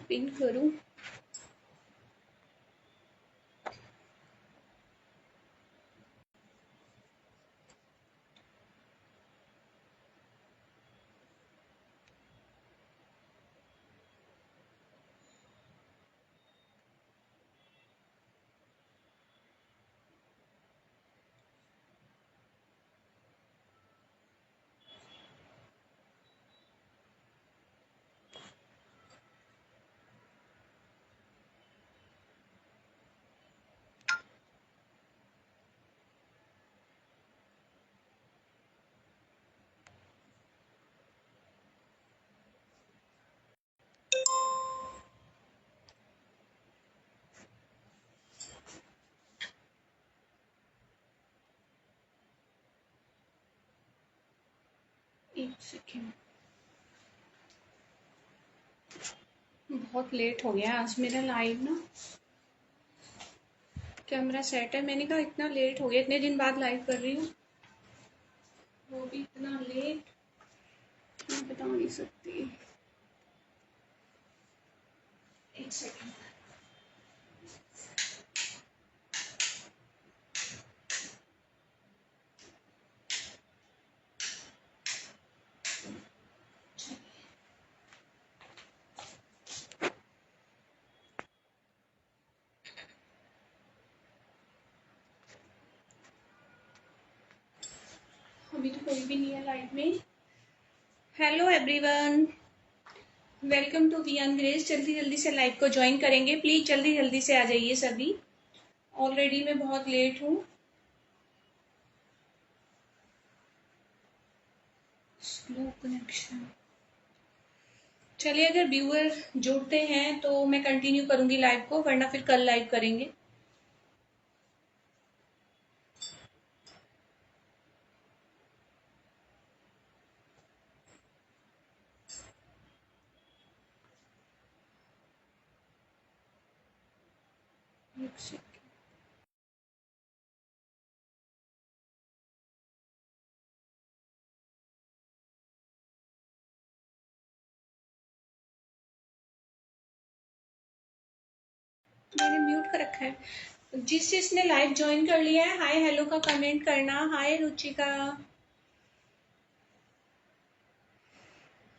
Pin करूं। एक second, बहुत लेट हो गया आज मेरा लाइव ना। कैमरा सेट है, मैंने कहा इतना लेट हो गया, इतने दिन बाद लाइव कर रही हूँ, वो भी इतना लेट मैं बता नहीं सकती। एक सेकेंड। अभी तो कोई भी नहीं है लाइव में। Hello everyone, welcome to beyond grace. जल्दी जल्दी से लाइव को ज्वाइन करेंगे प्लीज, जल्दी जल्दी से आ जाइए सभी। ऑलरेडी मैं बहुत लेट हूँ। Slow connection. चलिए, अगर व्यूअर जुड़ते हैं तो मैं कंटिन्यू करूंगी लाइव को, वरना फिर कल लाइव करेंगे। एक सेकेंड। मैंने म्यूट कर रखा है। जिसने लाइव ज्वाइन कर लिया है, हाय हेलो का कमेंट करना। हाय रुचिका,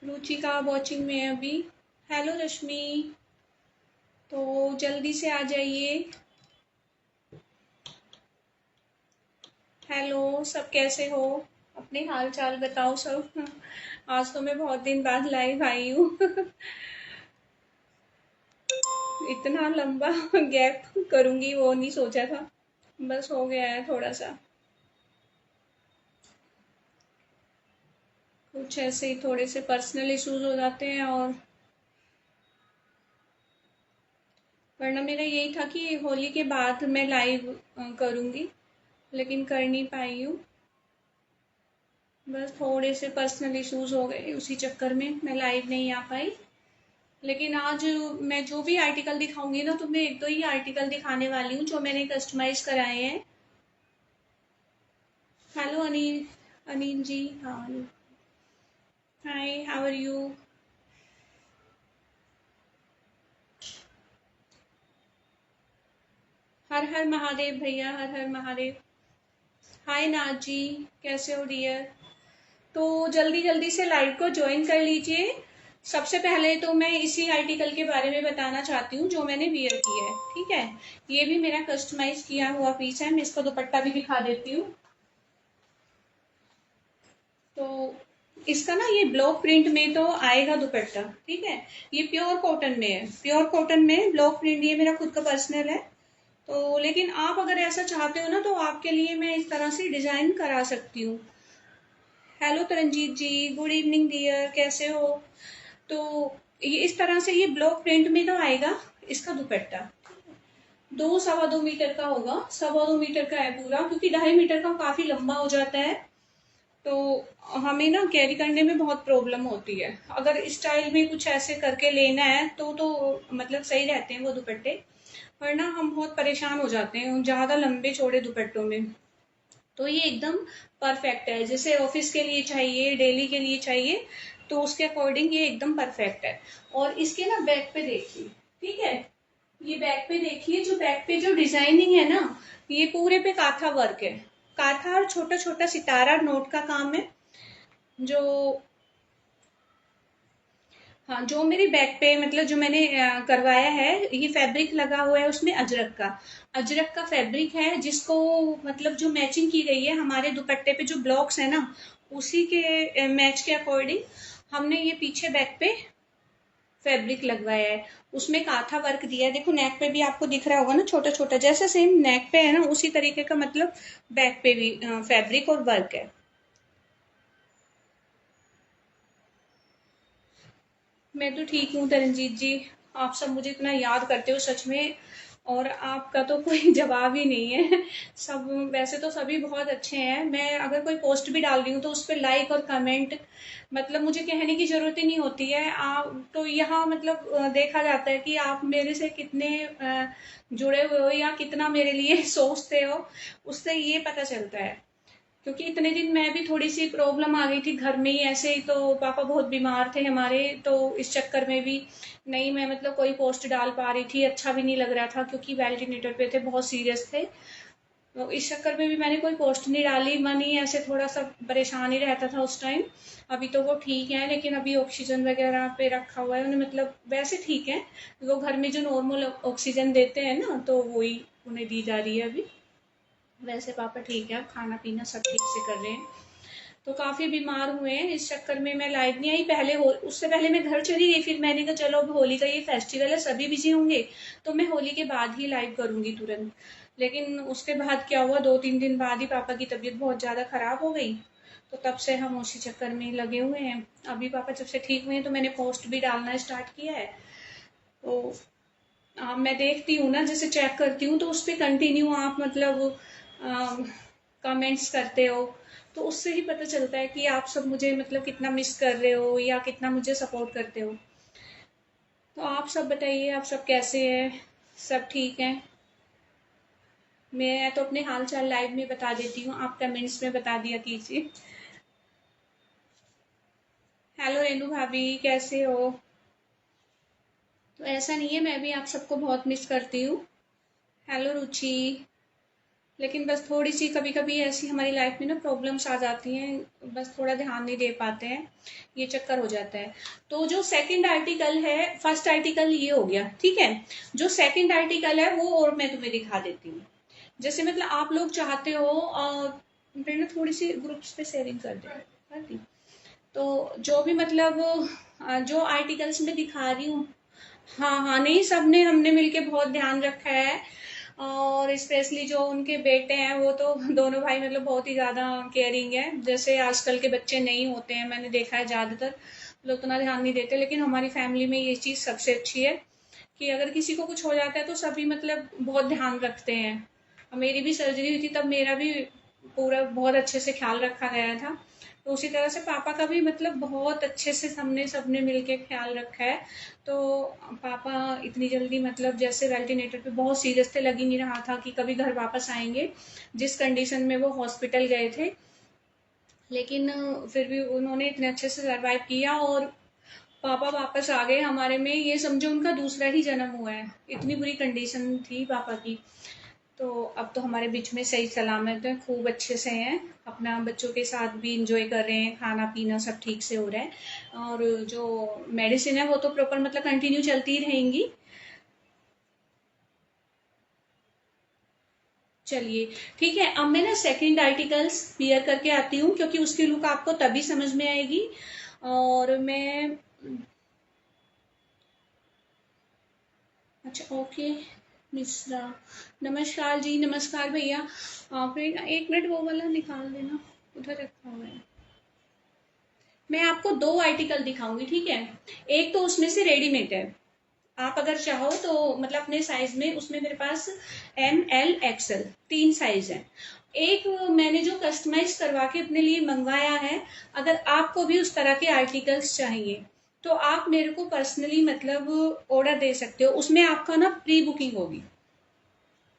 रुचिका वॉचिंग में है अभी। हेलो रश्मि, तो जल्दी से आ जाइए। हेलो, सब कैसे हो? अपने हाल चाल बताओ सब। आज तो मैं बहुत दिन बाद लाइव आई हूँ। इतना लंबा गैप करूंगी वो नहीं सोचा था, बस हो गया है थोड़ा सा। कुछ ऐसे ही थोड़े से पर्सनल इश्यूज हो जाते हैं, और वरना मेरा यही था कि होली के बाद मैं लाइव करूंगी, लेकिन कर नहीं पाई हूँ। बस थोड़े से पर्सनल इश्यूज हो गए, उसी चक्कर में मैं लाइव नहीं आ पाई। लेकिन आज मैं जो भी आर्टिकल दिखाऊंगी ना, तो मैं एक दो ही आर्टिकल दिखाने वाली हूँ जो मैंने कस्टमाइज कराए हैं। हेलो अनिल, अनिल जी, हाँ। हाय, हाउ आर यू? हर हर महादेव भैया, हर हर महादेव। हाय नाज जी, कैसे हो डियर? तो जल्दी जल्दी से लाइव को ज्वाइन कर लीजिए। सबसे पहले तो मैं इसी आर्टिकल के बारे में बताना चाहती हूँ जो मैंने वियर किया है, ठीक है। ये भी मेरा कस्टमाइज किया हुआ पीस है, मैं इसका दुपट्टा भी दिखा देती हूँ। तो इसका ना ये ब्लॉक प्रिंट में तो आएगा दुपट्टा, ठीक है। ये प्योर कॉटन में है, प्योर कॉटन में ब्लॉक प्रिंट, ये मेरा खुद का पर्सनल है। तो लेकिन आप अगर ऐसा चाहते हो ना, तो आपके लिए मैं इस तरह से डिजाइन करा सकती हूँ। हेलो तरनजीत जी, गुड इवनिंग डियर, कैसे हो? तो ये इस तरह से ये ब्लॉक प्रिंट में तो आएगा। इसका दुपट्टा 2 सवा 2 मीटर का होगा, 2.25 मीटर का है पूरा, क्योंकि 2.5 मीटर का काफी लंबा हो जाता है। तो हमें ना कैरी करने में बहुत प्रॉब्लम होती है। अगर स्टाइल में कुछ ऐसे करके लेना है तो मतलब सही रहते हैं वो दुपट्टे, वरना हम बहुत परेशान हो जाते हैं ज्यादा लंबे चौड़े दुपट्टों में। तो ये एकदम परफेक्ट है, जैसे ऑफिस के लिए चाहिए, डेली के लिए चाहिए, तो उसके अकॉर्डिंग ये एकदम परफेक्ट है। और इसके ना बैक पे देखिए, ठीक है, ये बैक पे देखिए, जो बैक पे जो डिजाइनिंग है ना, ये पूरे पे काथा वर्क है, काथा और छोटा छोटा सितारा नोट का काम है। जो हाँ, जो मेरी बैक पे मतलब जो मैंने करवाया है, ये फैब्रिक लगा हुआ है उसमें अजरक का फैब्रिक है, जिसको मतलब जो मैचिंग की गई है हमारे दुपट्टे पे जो ब्लॉक्स है ना, उसी के मैच के अकॉर्डिंग हमने ये पीछे बैक पे फैब्रिक लगवाया है। उसमें काथा वर्क दिया है, देखो नेक पे भी आपको दिख रहा होगा ना, छोटा छोटा जैसे सेम नेक पे है ना, उसी तरीके का मतलब बैक पे भी फैब्रिक और वर्क है। मैं तो ठीक हूँ तरनजीत जी। आप सब मुझे इतना याद करते हो सच में, और आपका तो कोई जवाब ही नहीं है। सब वैसे तो सभी बहुत अच्छे हैं, मैं अगर कोई पोस्ट भी डाल रही हूँ तो उस पर लाइक और कमेंट, मतलब मुझे कहने की जरूरत ही नहीं होती है। आप तो यहाँ मतलब देखा जाता है कि आप मेरे से कितने जुड़े हुए हो या कितना मेरे लिए सोचते हो, उससे ये पता चलता है। क्योंकि इतने दिन मैं भी थोड़ी सी प्रॉब्लम आ गई थी घर में ही, ऐसे ही तो पापा बहुत बीमार थे हमारे, तो इस चक्कर में भी नहीं मैं मतलब कोई पोस्ट डाल पा रही थी, अच्छा भी नहीं लग रहा था क्योंकि वेंटिलेटर पे थे, बहुत सीरियस थे। तो इस चक्कर में भी मैंने कोई पोस्ट नहीं डाली, मन ही ऐसे थोड़ा सा परेशान ही रहता था उस टाइम। अभी तो वो ठीक है, लेकिन अभी ऑक्सीजन वगैरह पे रखा हुआ है उन्हें, मतलब वैसे ठीक है। वो घर में जो नॉर्मल ऑक्सीजन देते हैं ना, तो वही उन्हें दी जा रही है अभी। वैसे पापा ठीक है, अब खाना पीना सब ठीक से कर रहे हैं। तो काफी बीमार हुए हैं, इस चक्कर में मैं लाइव नहीं आई पहले, हो उससे पहले मैं घर चली गई, फिर मैंने कहा चलो अब होली का ये फेस्टिवल है, सभी बिजी होंगे, तो मैं होली के बाद ही लाइव करूंगी तुरंत। लेकिन उसके बाद क्या हुआ, 2-3 दिन बाद ही पापा की तबीयत बहुत ज्यादा खराब हो गई। तो तब से हम उसी चक्कर में लगे हुए हैं। अभी पापा जब से ठीक हुए हैं तो मैंने पोस्ट भी डालना स्टार्ट किया है। तो मैं देखती हूँ ना, जैसे चेक करती हूँ तो उस पर कंटिन्यू आप मतलब कमेंट्स करते हो, तो उससे ही पता चलता है कि आप सब मुझे मतलब कितना मिस कर रहे हो या कितना मुझे सपोर्ट करते हो। तो आप सब बताइए, आप सब कैसे हैं, सब ठीक हैं? मैं तो अपने हाल चाल लाइव में बता देती हूँ, आप कमेंट्स में बता दिया कीजिए। हेलो रेनू भाभी, कैसे हो? तो ऐसा नहीं है, मैं भी आप सबको बहुत मिस करती हूँ। हेलो रुचि। लेकिन बस थोड़ी सी कभी कभी ऐसी हमारी लाइफ में ना प्रॉब्लम्स आ जाती हैं, बस थोड़ा ध्यान नहीं दे पाते हैं, ये चक्कर हो जाता है। तो जो सेकंड आर्टिकल है, फर्स्ट आर्टिकल ये हो गया, ठीक है। जो सेकंड आर्टिकल है वो और मैं तुम्हें दिखा देती हूँ। जैसे मतलब आप लोग चाहते हो, मैंने थोड़ी सी ग्रुप्स पे शेयरिंग कर दी। तो जो भी मतलब जो आर्टिकल्स में दिखा रही हूँ, हाँ हाँ, नहीं सबने हमने मिलके बहुत ध्यान रखा है। और स्पेशली जो उनके बेटे हैं, वो तो दोनों भाई मतलब बहुत ही ज्यादा केयरिंग है, जैसे आजकल के बच्चे नहीं होते हैं, मैंने देखा है ज्यादातर लोग उतना ध्यान नहीं देते, लेकिन हमारी फैमिली में ये चीज सबसे अच्छी है कि अगर किसी को कुछ हो जाता है तो सभी मतलब बहुत ध्यान रखते हैं। मेरी भी सर्जरी हुई थी तब मेरा भी पूरा बहुत अच्छे से ख्याल रखा गया था। तो उसी तरह से पापा का भी मतलब बहुत अच्छे से हमने सबने मिलके ख्याल रखा है। तो पापा इतनी जल्दी मतलब जैसे वेंटिलेटर पे बहुत सीरियस थे, लग ही नहीं रहा था कि कभी घर वापस आएंगे, जिस कंडीशन में वो हॉस्पिटल गए थे। लेकिन फिर भी उन्होंने इतने अच्छे से सरवाइव किया, और पापा वापस आ गए हमारे में, ये समझो उनका दूसरा ही जन्म हुआ है, इतनी बुरी कंडीशन थी पापा की। तो अब तो हमारे बीच में सही सलामत है, खूब अच्छे से हैं, अपना बच्चों के साथ भी इंजॉय कर रहे हैं, खाना पीना सब ठीक से हो रहा है। और जो मेडिसिन है वो तो प्रॉपर मतलब कंटिन्यू चलती ही रहेंगी। चलिए ठीक है, अब मैं ना सेकंड आर्टिकल्स क्लियर करके आती हूँ, क्योंकि उसकी लुक आपको तभी समझ में आएगी। और मैं, अच्छा ओके, मिश्रा, नमस्कार जी, नमस्कार भैया। फिर 1 मिनट वो वाला निकाल देना, उधर रखा हुआ है। मैं आपको 2 आर्टिकल दिखाऊंगी, ठीक है। एक तो उसमें से रेडीमेड है, आप अगर चाहो तो मतलब अपने साइज में, उसमें मेरे पास ML XL 3 साइज है। एक मैंने जो कस्टमाइज करवा के अपने लिए मंगवाया है, अगर आपको भी उस तरह के आर्टिकल्स चाहिए तो आप मेरे को पर्सनली मतलब ऑर्डर दे सकते हो, उसमें आपका ना प्री बुकिंग होगी।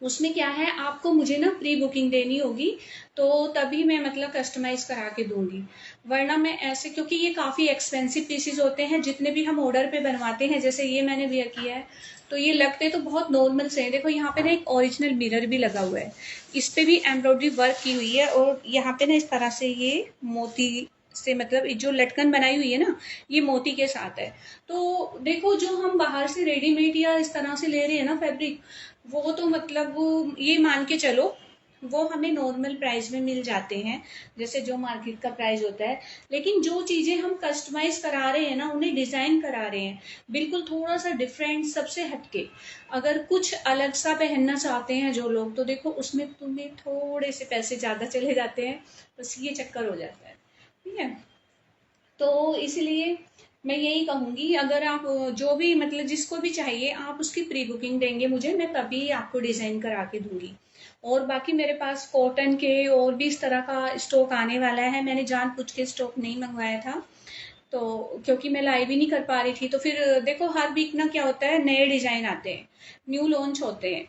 उसमें क्या है, आपको मुझे ना प्री बुकिंग देनी होगी, तो तभी मैं मतलब कस्टमाइज करा के दूंगी। वरना मैं ऐसे, क्योंकि ये काफ़ी एक्सपेंसिव पीसीज होते हैं, जितने भी हम ऑर्डर पे बनवाते हैं, जैसे ये मैंने वेयर किया है, तो ये लगते तो बहुत नॉर्मल से हैं। देखो यहाँ पे ना एक ओरिजिनल मिरर भी लगा हुआ है, इस पे भी एम्ब्रॉयडरी वर्क की हुई है, और यहाँ पे ना इस तरह से ये मोती से, मतलब ये जो लटकन बनाई हुई है ना, ये मोती के साथ है। तो देखो, जो हम बाहर से रेडीमेड या इस तरह से ले रहे हैं ना फैब्रिक, वो तो मतलब ये मान के चलो, वो हमें नॉर्मल प्राइस में मिल जाते हैं, जैसे जो मार्केट का प्राइस होता है। लेकिन जो चीजें हम कस्टमाइज करा रहे हैं ना, उन्हें डिजाइन करा रहे हैं, बिल्कुल थोड़ा सा डिफरेंट, सबसे हटके, अगर कुछ अलग सा पहनना चाहते हैं जो लोग, तो देखो उसमें तुम्हें थोड़े से पैसे ज्यादा चले जाते हैं, बस ये चक्कर हो जाता है। ठीक है, तो इसलिए मैं यही कहूंगी, अगर आप जो भी मतलब जिसको भी चाहिए, आप उसकी प्री बुकिंग देंगे मुझे, मैं तभी आपको डिजाइन करा के दूंगी। और बाकी मेरे पास कॉटन के और भी इस तरह का स्टॉक आने वाला है, मैंने जानबूझ के स्टॉक नहीं मंगवाया था, तो क्योंकि मैं लाइव ही नहीं कर पा रही थी। तो फिर देखो, हर वीक ना क्या होता है, नए डिजाइन आते हैं, न्यू लॉन्च होते हैं,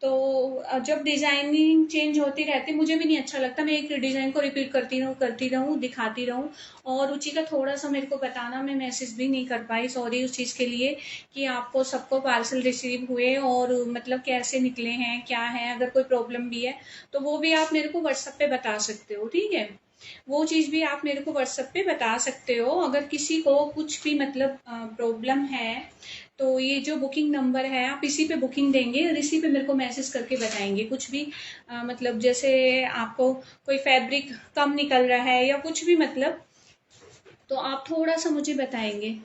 तो जब डिजाइनिंग चेंज होती रहती, मुझे भी नहीं अच्छा लगता मैं एक डिजाइन को रिपीट करती रहूं, दिखाती रहूं। और रुचि का थोड़ा सा मेरे को बताना, मैं मैसेज भी नहीं कर पाई, सॉरी उस चीज के लिए, कि आपको सबको पार्सल रिसीव हुए और मतलब कैसे निकले हैं, क्या है, अगर कोई प्रॉब्लम भी है तो वो भी आप मेरे को व्हाट्सएप पे बता सकते हो। ठीक है, वो चीज भी आप मेरे को व्हाट्सएप पे बता सकते हो, अगर किसी को कुछ भी मतलब प्रॉब्लम है, तो ये जो बुकिंग नंबर है, आप इसी पे बुकिंग देंगे और इसी पे मेरे को मैसेज करके बताएंगे, कुछ भी मतलब जैसे आपको कोई फैब्रिक कम निकल रहा है या कुछ भी, मतलब तो आप थोड़ा सा मुझे बताएंगे।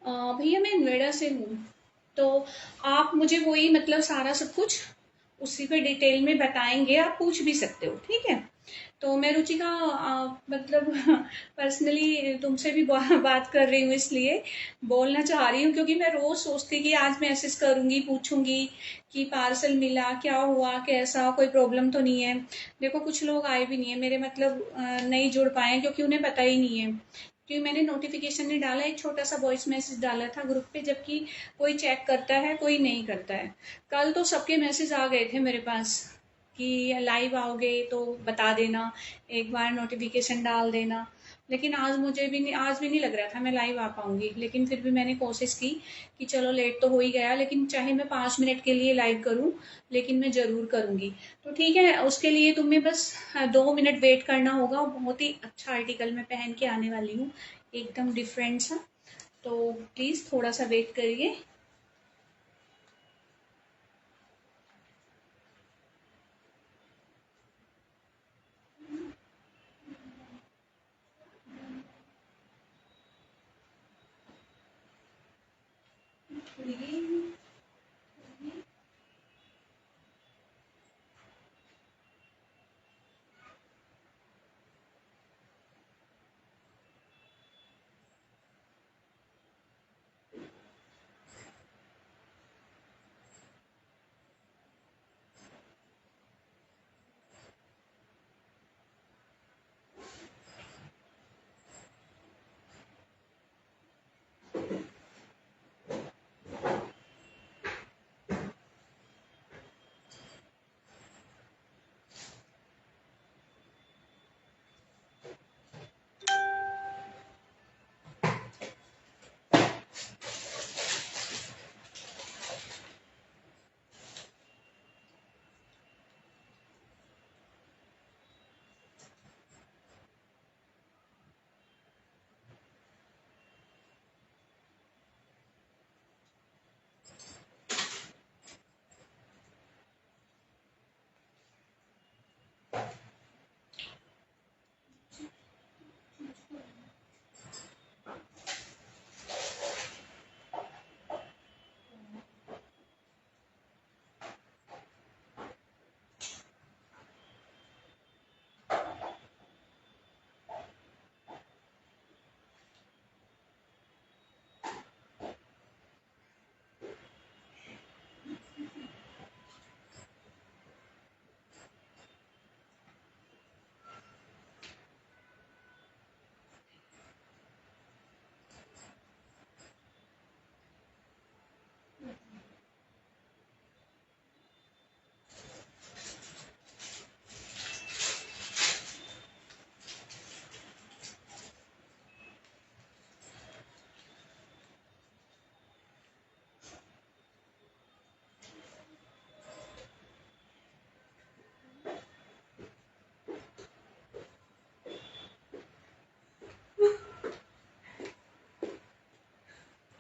भैया मैं नोएडा से हूँ, तो आप मुझे वही मतलब सारा सब कुछ उसी पे डिटेल में बताएंगे, आप पूछ भी सकते हो। ठीक है, तो मैं रुचिका मतलब पर्सनली तुमसे भी बात कर रही हूँ, इसलिए बोलना चाह रही हूँ, क्योंकि मैं रोज सोचती कि आज मैसेज करूंगी, पूछूंगी कि पार्सल मिला, क्या हुआ, कैसा, कोई प्रॉब्लम तो नहीं है। देखो कुछ लोग आए भी नहीं है मेरे, मतलब नहीं जुड़ पाए हैं, क्योंकि उन्हें पता ही नहीं है, क्योंकि मैंने नोटिफिकेशन नहीं डाला, एक छोटा सा वॉइस मैसेज डाला था ग्रुप पे, जबकि कोई चेक करता है, कोई नहीं करता है। कल तो सबके मैसेज आ गए थे मेरे पास कि लाइव आओगे तो बता देना, एक बार नोटिफिकेशन डाल देना। लेकिन आज भी नहीं लग रहा था मैं लाइव आ पाऊंगी, लेकिन फिर भी मैंने कोशिश की कि चलो लेट तो हो ही गया, लेकिन चाहे मैं 5 मिनट के लिए लाइव करूं, लेकिन मैं जरूर करूंगी। तो ठीक है, उसके लिए तुम्हें बस 2 मिनट वेट करना होगा, बहुत ही अच्छा आर्टिकल मैं पहन के आने वाली हूँ, एकदम डिफरेंट सा, तो प्लीज थोड़ा सा वेट करिए।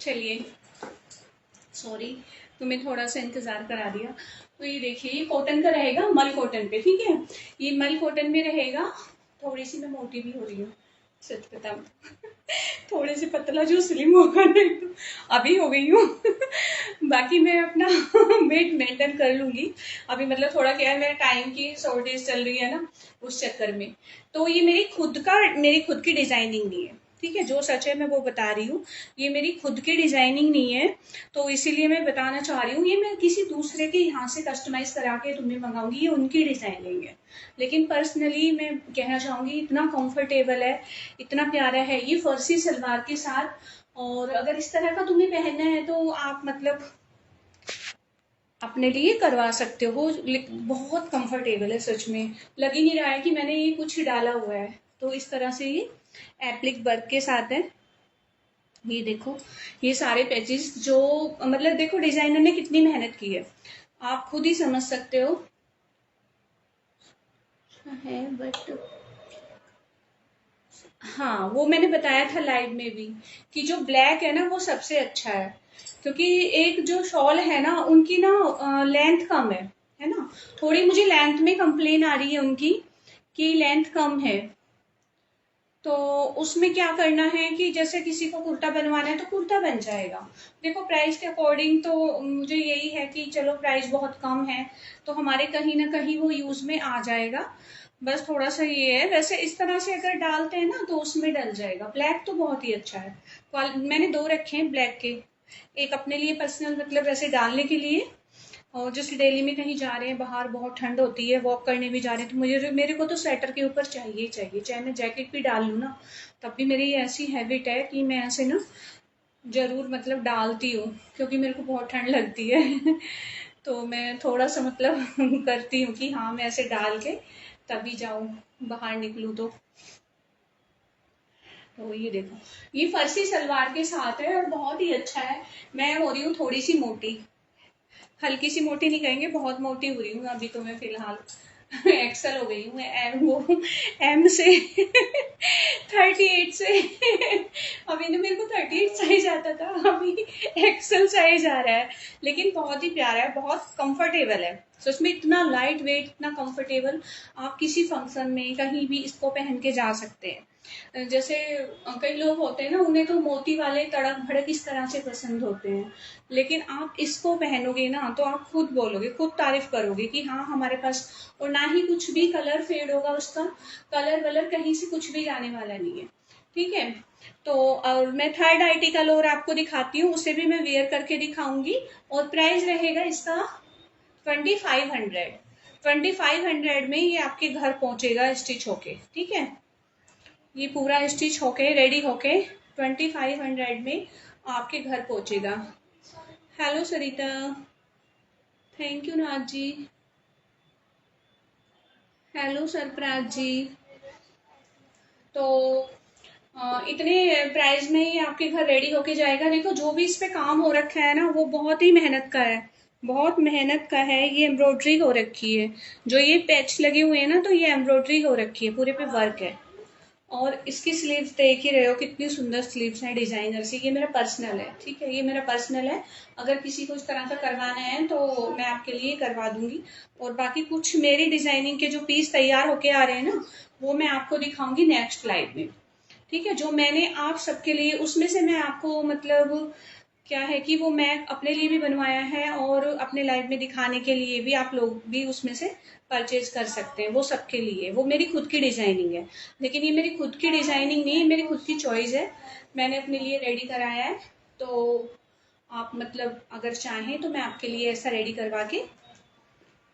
चलिए, सॉरी, तुम्हें थोड़ा सा इंतजार करा दिया। तो ये देखिए, ये कॉटन का रहेगा, मल कॉटन पे, ठीक है। ये मल कॉटन में रहेगा। थोड़ी सी मैं मोटी भी हो रही हूँ, सच बताऊं। थोड़े से पतला जो स्लिम होगा नहीं तो अभी हो गई हूँ। बाकी मैं अपना वेट मेंटेन कर लूंगी। अभी मतलब थोड़ा क्या है, मेरा टाइम की शॉर्टेज चल रही है ना, उस चक्कर में। तो ये मेरी खुद की डिजाइनिंग नहीं है, ठीक है। जो सच है मैं वो बता रही हूँ। ये मेरी खुद की डिजाइनिंग नहीं है, तो इसीलिए मैं बताना चाह रही हूँ। ये मैं किसी दूसरे के यहाँ से कस्टमाइज करा के तुम्हें मंगाऊंगी, ये उनकी डिजाइनिंग है। लेकिन पर्सनली मैं कहना चाहूंगी, इतना कंफर्टेबल है, इतना प्यारा है ये फर्सी सलवार के साथ। और अगर इस तरह का तुम्हें पहनना है तो आप मतलब अपने लिए करवा सकते हो। बहुत कंफर्टेबल है, सच में लग ही नहीं रहा है कि मैंने ये कुछ डाला हुआ है। तो इस तरह से ये एप्लिक वर्क के साथ है। ये देखो, ये सारे पैचेस जो मतलब देखो डिजाइनर ने कितनी मेहनत की है, आप खुद ही समझ सकते हो। है बट हाँ, वो मैंने बताया था लाइव में भी कि जो ब्लैक है ना वो सबसे अच्छा है। क्योंकि एक जो शॉल है ना उनकी ना लेंथ कम है ना। थोड़ी मुझे लेंथ में कंप्लेन आ रही है उनकी कि लेंथ कम है। तो उसमें क्या करना है कि जैसे किसी को कुर्ता बनवाना है तो कुर्ता बन जाएगा। देखो प्राइस के अकॉर्डिंग तो मुझे यही है कि चलो प्राइस बहुत कम है तो हमारे कहीं ना कहीं वो यूज में आ जाएगा। बस थोड़ा सा ये है, वैसे इस तरह से अगर डालते हैं ना तो उसमें डल जाएगा। ब्लैक तो बहुत ही अच्छा है। मैंने दो रखे हैं ब्लैक के, एक अपने लिए पर्सनल मतलब ऐसे डालने के लिए, और जैसे दिल्ली में कहीं जा रहे हैं, बाहर बहुत ठंड होती है, वॉक करने भी जा रहे हैं, तो मेरे को तो स्वेटर के ऊपर चाहिए ही चाहिए, चाहे मैं जैकेट भी डाल लूँ ना, तब भी मेरी ऐसी हैबिट है कि मैं ऐसे ना जरूर मतलब डालती हूँ, क्योंकि मेरे को बहुत ठंड लगती है। तो मैं थोड़ा सा मतलब करती हूँ कि हाँ मैं ऐसे डाल के तभी जाऊं, बाहर निकलूं तो ये देखो, ये फर्सी सलवार के साथ है और बहुत ही अच्छा है। मैं हो रही हूँ थोड़ी सी मोटी, हल्की सी मोटी नहीं कहेंगे, बहुत मोटी हो रही हूँ अभी तो मैं फिलहाल। एक्सल हो गई हूँ मैं, एम से 38 से। अभी ना मेरे को 38 साइज आता था, अभी एक्सल साइज आ रहा है। लेकिन बहुत ही प्यारा है, बहुत कंफर्टेबल है। सच में इतना लाइट वेट, इतना कंफर्टेबल, आप किसी फंक्शन में कहीं भी इसको पहन के जा सकते हैं। जैसे कई लोग होते हैं ना, उन्हें तो मोती वाले तड़क भड़क इस तरह से पसंद होते हैं। लेकिन आप इसको पहनोगे ना तो आप खुद बोलोगे, खुद तारीफ करोगे कि हाँ हमारे पास, और ना ही कुछ भी कलर फेड होगा उसका, कलर वलर कहीं से कुछ भी जाने वाला नहीं है, ठीक है। तो और मैं थर्ड आर्टिकल और आपको दिखाती हूँ, उसे भी मैं वेयर करके दिखाऊंगी। और प्राइस रहेगा इसका 2500। 2500 में ये आपके घर पहुंचेगा स्टिच होके, ठीक है। ये पूरा स्टिच होके रेडी होके 2500 में आपके घर पहुंचेगा। Hello Sarita, thank you Nath ji. Hello सरप्राज जी। तो इतने प्राइस में ही आपके घर रेडी होके जाएगा। देखो जो भी इस पे काम हो रखा है ना वो बहुत ही मेहनत का है, बहुत मेहनत का है। ये एम्ब्रॉयडरी हो रखी है, जो ये पैच लगे हुए हैं ना तो ये एम्ब्रॉयडरी हो रखी है, पूरे पे वर्क है। और इसकी स्लीव्स देख ही रहे हो कितनी सुंदर स्लीव्स हैं डिजाइनर से। ये मेरा पर्सनल है, ठीक है, ये मेरा पर्सनल है। अगर किसी को इस तरह का करवाना है तो मैं आपके लिए करवा दूंगी। और बाकी कुछ मेरी डिजाइनिंग के जो पीस तैयार होके आ रहे हैं ना, वो मैं आपको दिखाऊंगी नेक्स्ट लाइव में, ठीक है। जो मैंने आप सबके लिए, उसमें से मैं आपको मतलब क्या है कि वो मैं अपने लिए भी बनवाया है और अपने लाइव में दिखाने के लिए भी, आप लोग भी उसमें से परचेज कर सकते हैं। वो सबके लिए, वो मेरी खुद की डिजाइनिंग है। लेकिन ये मेरी खुद की डिजाइनिंग नहीं है, मेरी खुद की चॉइस है, मैंने अपने लिए रेडी कराया है। तो आप मतलब अगर चाहें तो मैं आपके लिए ऐसा रेडी करवा के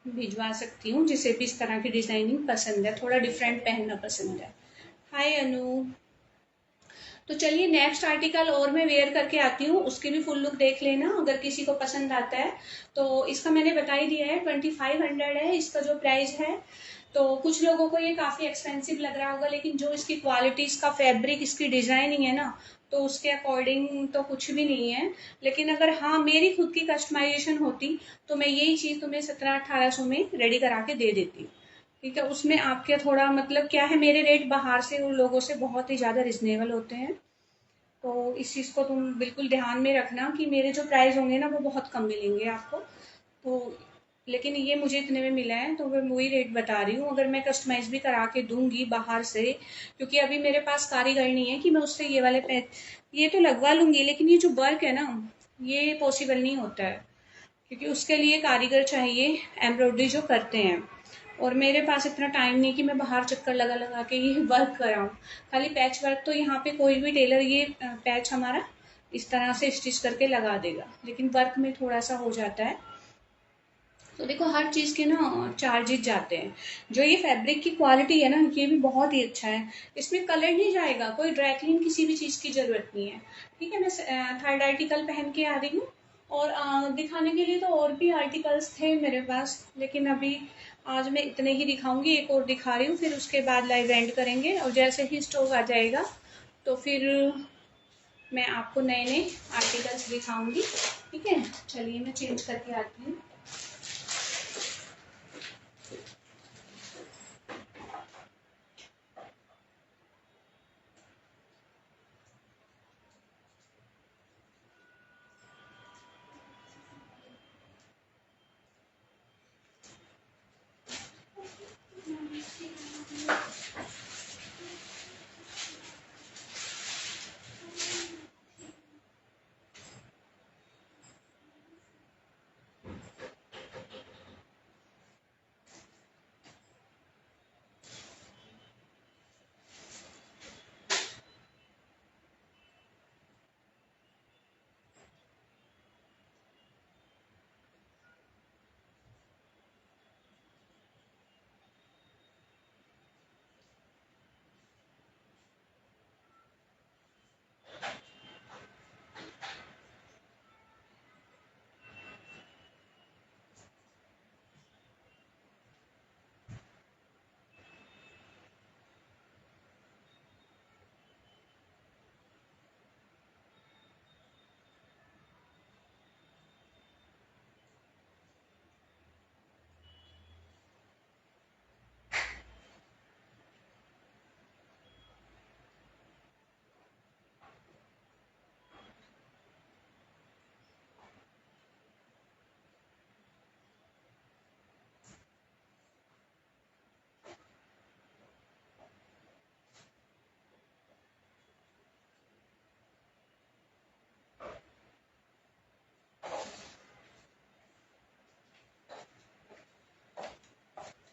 भिजवा सकती हूँ, जिसे भी इस तरह की डिजाइनिंग पसंद है, थोड़ा डिफरेंट पहनना पसंद है। हाय अनु। तो चलिए नेक्स्ट आर्टिकल और मैं वेयर करके आती हूँ, उसकी भी फुल लुक देख लेना अगर किसी को पसंद आता है। तो इसका मैंने बता ही दिया है, 2500 है इसका जो प्राइस है। तो कुछ लोगों को ये काफी एक्सपेंसिव लग रहा होगा, लेकिन जो इसकी क्वालिटी, इसका फैब्रिक, इसकी डिजाइनिंग है ना, तो उसके अकॉर्डिंग तो कुछ भी नहीं है। लेकिन अगर हाँ मेरी खुद की कस्टमाइजेशन होती तो मैं यही चीज तुम्हें 1700-1800 में रेडी करा के दे देती, ठीक है। उसमें आपके थोड़ा मतलब क्या है, मेरे रेट बाहर से उन लोगों से बहुत ही ज्यादा रिजनेबल होते हैं। तो इस चीज़ को तुम बिल्कुल ध्यान में रखना कि मेरे जो प्राइस होंगे ना वो बहुत कम मिलेंगे आपको। तो लेकिन ये मुझे इतने में मिला है तो मैं वही रेट बता रही हूँ। अगर मैं कस्टमाइज भी करा के दूंगी बाहर से, क्योंकि अभी मेरे पास कारीगर नहीं है कि मैं उससे ये वाले ये तो लगवा लूंगी, लेकिन ये जो वर्क है ना ये पॉसिबल नहीं होता है, क्योंकि उसके लिए कारीगर चाहिए एम्ब्रॉयडरी जो करते हैं। और मेरे पास इतना टाइम नहीं कि मैं बाहर चक्कर लगा लगा के ये वर्क कराऊं। खाली पैच वर्क तो यहाँ पे कोई भी टेलर ये पैच हमारा इस तरह से स्टिच करके लगा देगा, लेकिन वर्क में थोड़ा सा हो जाता है। तो देखो हर चीज़ के ना चार्जेस जाते हैं। जो ये फैब्रिक की क्वालिटी है ना ये भी बहुत ही अच्छा है। इसमें कलर नहीं जाएगा, कोई ड्राई क्लीन किसी भी चीज़ की ज़रूरत नहीं है। ठीक है, मैं थर्ड आर्टिकल पहन के आ रही हूँ। और दिखाने के लिए तो और भी आर्टिकल्स थे मेरे पास, लेकिन अभी आज मैं इतने ही दिखाऊंगी। एक और दिखा रही हूँ, फिर उसके बाद लाइव एंड करेंगे। और जैसे ही स्टॉक आ जाएगा तो फिर मैं आपको नए नए आर्टिकल्स दिखाऊंगी। ठीक है, चलिए मैं चेंज करके आती हूँ।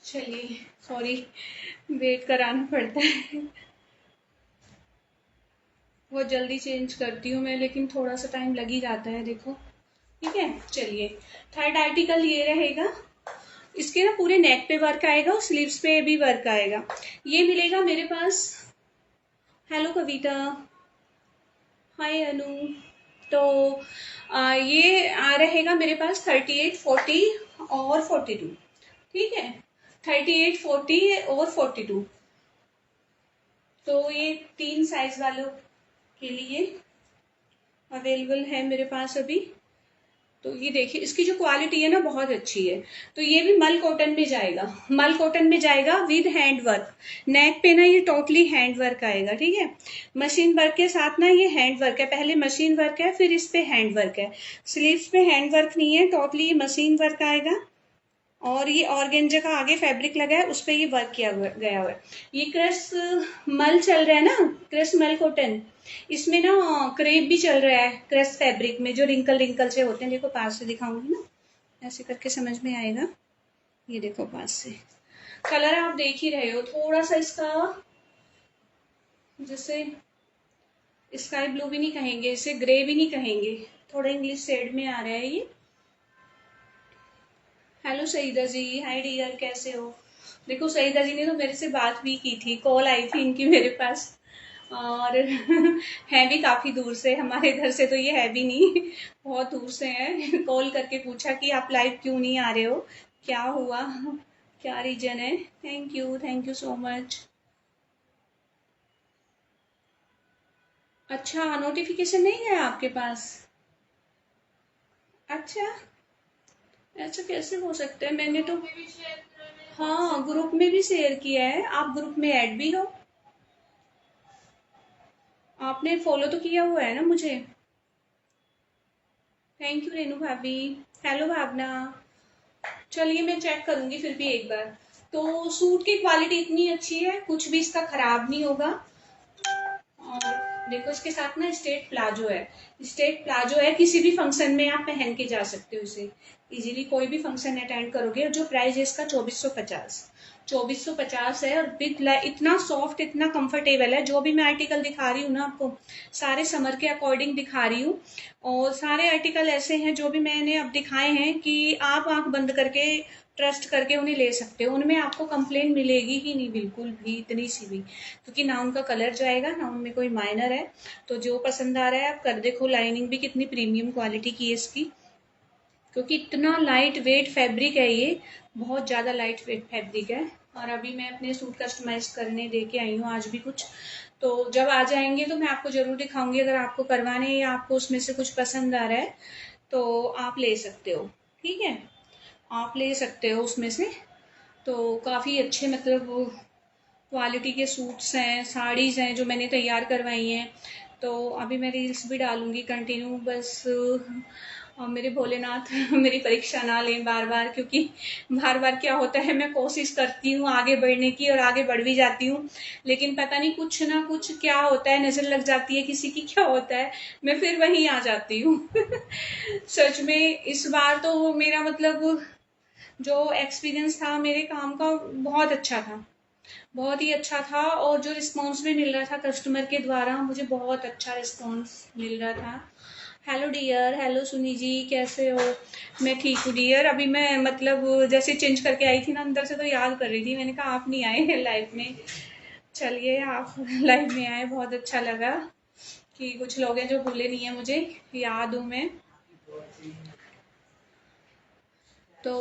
चलिए, सॉरी, वेट कराना पड़ता है। वो जल्दी चेंज करती हूँ मैं, लेकिन थोड़ा सा टाइम लग ही जाता है देखो। ठीक है, चलिए थर्ड आर्टिकल ये रहेगा। इसके ना पूरे नेक पे वर्क आएगा और स्लीव्स पे भी वर्क आएगा। ये मिलेगा मेरे पास। हेलो कविता, हाय अनु। तो ये रहेगा मेरे पास 38, 40 और 42। ठीक है, 38, 40 और 42। तो ये तीन साइज वालों के लिए अवेलेबल है मेरे पास अभी। तो ये देखिए इसकी जो क्वालिटी है ना बहुत अच्छी है। तो ये भी मल कॉटन में जाएगा, मल कॉटन में जाएगा विद हैंड वर्क। नेक पे ना ये टोटली हैंड वर्क आएगा। ठीक है, मशीन वर्क के साथ ना ये हैंड वर्क है। पहले मशीन वर्क है, फिर इस पे हैंड वर्क है। स्लीव्स पे हैंड वर्क नहीं है, टोटली ये मशीन वर्क आएगा। और ये ऑर्गेन्जा का आगे फैब्रिक लगा है, उस पर ये वर्क किया गया हुआ है। ये क्रश मल चल रहा है ना, क्रश मल कॉटन। इसमें ना क्रेप भी चल रहा है क्रश फैब्रिक में, जो रिंकल रिंकल से होते हैं। देखो पास से दिखाऊंगी ना, ऐसे करके समझ में आएगा। ये देखो पास से, कलर आप देख ही रहे हो। थोड़ा सा इसका जैसे स्काई ब्लू भी नहीं कहेंगे, इसे ग्रे भी नहीं कहेंगे, थोड़ा इंग्लिश शेड में आ रहा है ये। हेलो सईदा जी, हाय डियर, कैसे हो? देखो सईदा जी ने तो मेरे से बात भी की थी, कॉल आई थी इनकी मेरे पास। और है भी काफी दूर से, हमारे इधर से तो ये है भी नहीं, बहुत दूर से है। कॉल करके पूछा कि आप लाइव क्यों नहीं आ रहे हो, क्या हुआ, क्या रीजन है। Thank you so much. अच्छा, नोटिफिकेशन नहीं गया आपके पास? अच्छा, ऐसा कैसे हो सकता है? मैंने तो हाँ ग्रुप में भी शेयर किया है। आप ग्रुप में ऐड भी हो? आपने फॉलो तो किया हुआ है ना मुझे। थैंक यू रेनू भाभी। हेलो भावना। चलिए मैं चेक करूंगी फिर भी एक बार। तो सूट की क्वालिटी इतनी अच्छी है, कुछ भी इसका खराब नहीं होगा। और देखो इसके साथ ना स्ट्रेट प्लाजो है। स्ट्रेट प्लाजो है, किसी भी फंक्शन में आप पहन के जा सकते हो इसे। इजीली कोई भी फंक्शन अटेंड करोगे। और जो प्राइस है इसका 2450। 2450 है। और विथ इतना सॉफ्ट, इतना कंफर्टेबल है। जो भी मैं आर्टिकल दिखा रही हूँ ना आपको, सारे समर के अकॉर्डिंग दिखा रही हूँ। और सारे आर्टिकल ऐसे हैं जो भी मैंने अब दिखाए हैं कि आप आंख बंद करके ट्रस्ट करके उन्हें ले सकते हो। उनमें आपको कंप्लेन मिलेगी ही नहीं, बिल्कुल भी इतनी सी भी। क्योंकि ना उनका कलर जाएगा, ना उनमें कोई माइनर है। तो जो पसंद आ रहा है आप कर देखो। लाइनिंग भी कितनी प्रीमियम क्वालिटी की है इसकी। क्योंकि इतना लाइट वेट फैब्रिक है ये, बहुत ज़्यादा लाइट वेट फैब्रिक है। और अभी मैं अपने सूट कस्टमाइज करने दे के आई हूँ आज भी कुछ। तो जब आ जाएंगे तो मैं आपको ज़रूर दिखाऊंगी। अगर आपको करवाने या आपको उसमें से कुछ पसंद आ रहा है तो आप ले सकते हो। ठीक है, आप ले सकते हो उसमें से। तो काफ़ी अच्छे मतलब क्वालिटी के सूट्स हैं, साड़ीज़ हैं जो मैंने तैयार करवाई हैं। तो अभी मैं रील्स भी डालूंगी कंटिन्यू। बस मेरे भोलेनाथ मेरी परीक्षा ना लें बार बार। क्योंकि बार बार क्या होता है, मैं कोशिश करती हूँ आगे बढ़ने की और आगे बढ़ भी जाती हूँ, लेकिन पता नहीं कुछ ना कुछ क्या होता है, नज़र लग जाती है किसी की, क्या होता है, मैं फिर वहीं आ जाती हूँ। सच में इस बार तो मेरा मतलब जो एक्सपीरियंस था मेरे काम का, बहुत अच्छा था। बहुत ही अच्छा था। और जो रिस्पॉन्स भी मिल रहा था कस्टमर के द्वारा, मुझे बहुत अच्छा रिस्पॉन्स मिल रहा था। हेलो डियर, हेलो सुनी जी, कैसे हो? मैं ठीक हूँ डियर। अभी मैं मतलब जैसे चेंज करके आई थी ना अंदर से, तो याद कर रही थी। मैंने कहा आप नहीं आए लाइव में। चलिए आप लाइव में आए, बहुत अच्छा लगा कि कुछ लोग हैं जो भूले नहीं है मुझे, याद हूँ मैं। तो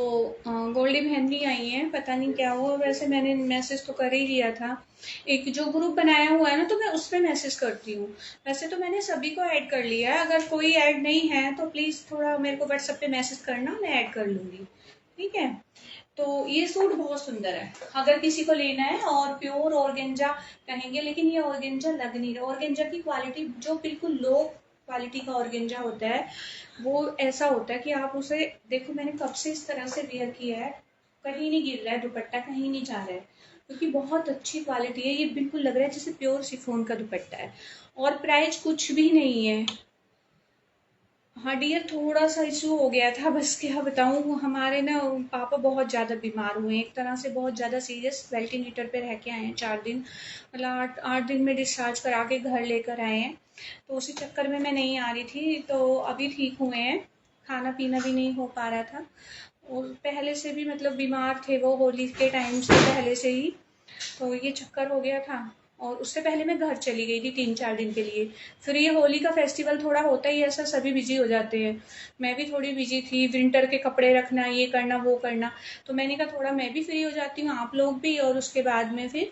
गोल्डी बहन भी आई हैं, पता नहीं क्या हुआ। वैसे मैंने मैसेज तो कर ही दिया था। एक जो ग्रुप बनाया हुआ है ना, तो मैं उस पर मैसेज करती हूँ। वैसे तो मैंने सभी को ऐड कर लिया है। अगर कोई ऐड नहीं है तो प्लीज़ थोड़ा मेरे को व्हाट्सएप पे मैसेज करना, मैं ऐड कर लूँगी। ठीक है। तो ये सूट बहुत सुंदर है, अगर किसी को लेना है। और प्योर ऑर्गेंजा कहेंगे, लेकिन ये ऑर्गेंजा लग नहीं रहा। ऑर्गेंजा की क्वालिटी जो बिल्कुल लो क्वालिटी का ऑर्गेंजा होता है, वो ऐसा होता है कि आप उसे देखो। मैंने कब से इस तरह से वेयर किया है, कहीं नहीं गिर रहा है दुपट्टा, कहीं नहीं जा रहा है। क्योंकि बहुत अच्छी क्वालिटी है। ये बिल्कुल लग रहा है जैसे प्योर शिफॉन का दुपट्टा है। और प्राइस कुछ भी नहीं है। हाँ डियर, थोड़ा सा इशू हो गया था, बस क्या बताऊँ। हमारे ना पापा बहुत ज़्यादा बीमार हुए हैं, एक तरह से बहुत ज़्यादा सीरियस। वेंटिलेटर पे रह के आए हैं 4 दिन, मतलब 8 दिन में डिस्चार्ज करा के घर लेकर आए हैं। तो उसी चक्कर में मैं नहीं आ रही थी। तो अभी ठीक हुए हैं, खाना पीना भी नहीं हो पा रहा था। और पहले से भी मतलब बीमार थे वो, होली के टाइम से पहले से ही। तो ये चक्कर हो गया था। और उससे पहले मैं घर चली गई थी 3-4 दिन के लिए। फिर ये होली का फेस्टिवल थोड़ा होता ही ऐसा, सभी बिजी हो जाते हैं। मैं भी थोड़ी बिजी थी, विंटर के कपड़े रखना, ये करना वो करना। तो मैंने कहा थोड़ा मैं भी फ्री हो जाती हूँ, आप लोग भी, और उसके बाद में फिर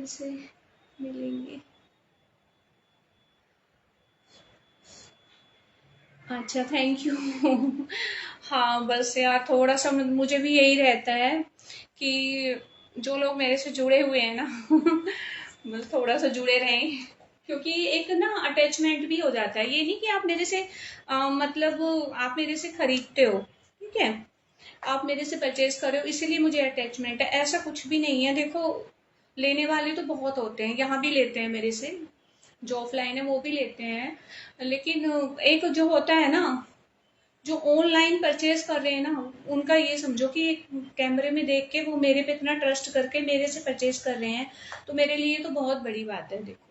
से मिलेंगे। अच्छा, थैंक यू। हाँ बस यार, थोड़ा सा मुझे भी यही रहता है कि जो लोग मेरे से जुड़े हुए हैं ना, बस थोड़ा सा जुड़े रहें। क्योंकि एक ना अटैचमेंट भी हो जाता है। ये नहीं कि आप मेरे से मतलब आप मेरे से खरीदते हो, ठीक है, आप मेरे से परचेज कर रहे हो इसीलिए मुझे अटैचमेंट है, ऐसा कुछ भी नहीं है। देखो, लेने वाले तो बहुत होते हैं, यहाँ भी लेते हैं मेरे से, जो ऑफलाइन है वो भी लेते हैं। लेकिन एक जो होता है ना, जो ऑनलाइन परचेज कर रहे हैं ना, उनका ये समझो कि एक कैमरे में देख के वो मेरे पे इतना ट्रस्ट करके मेरे से परचेज कर रहे हैं। तो मेरे लिए तो बहुत बड़ी बात है। देखो,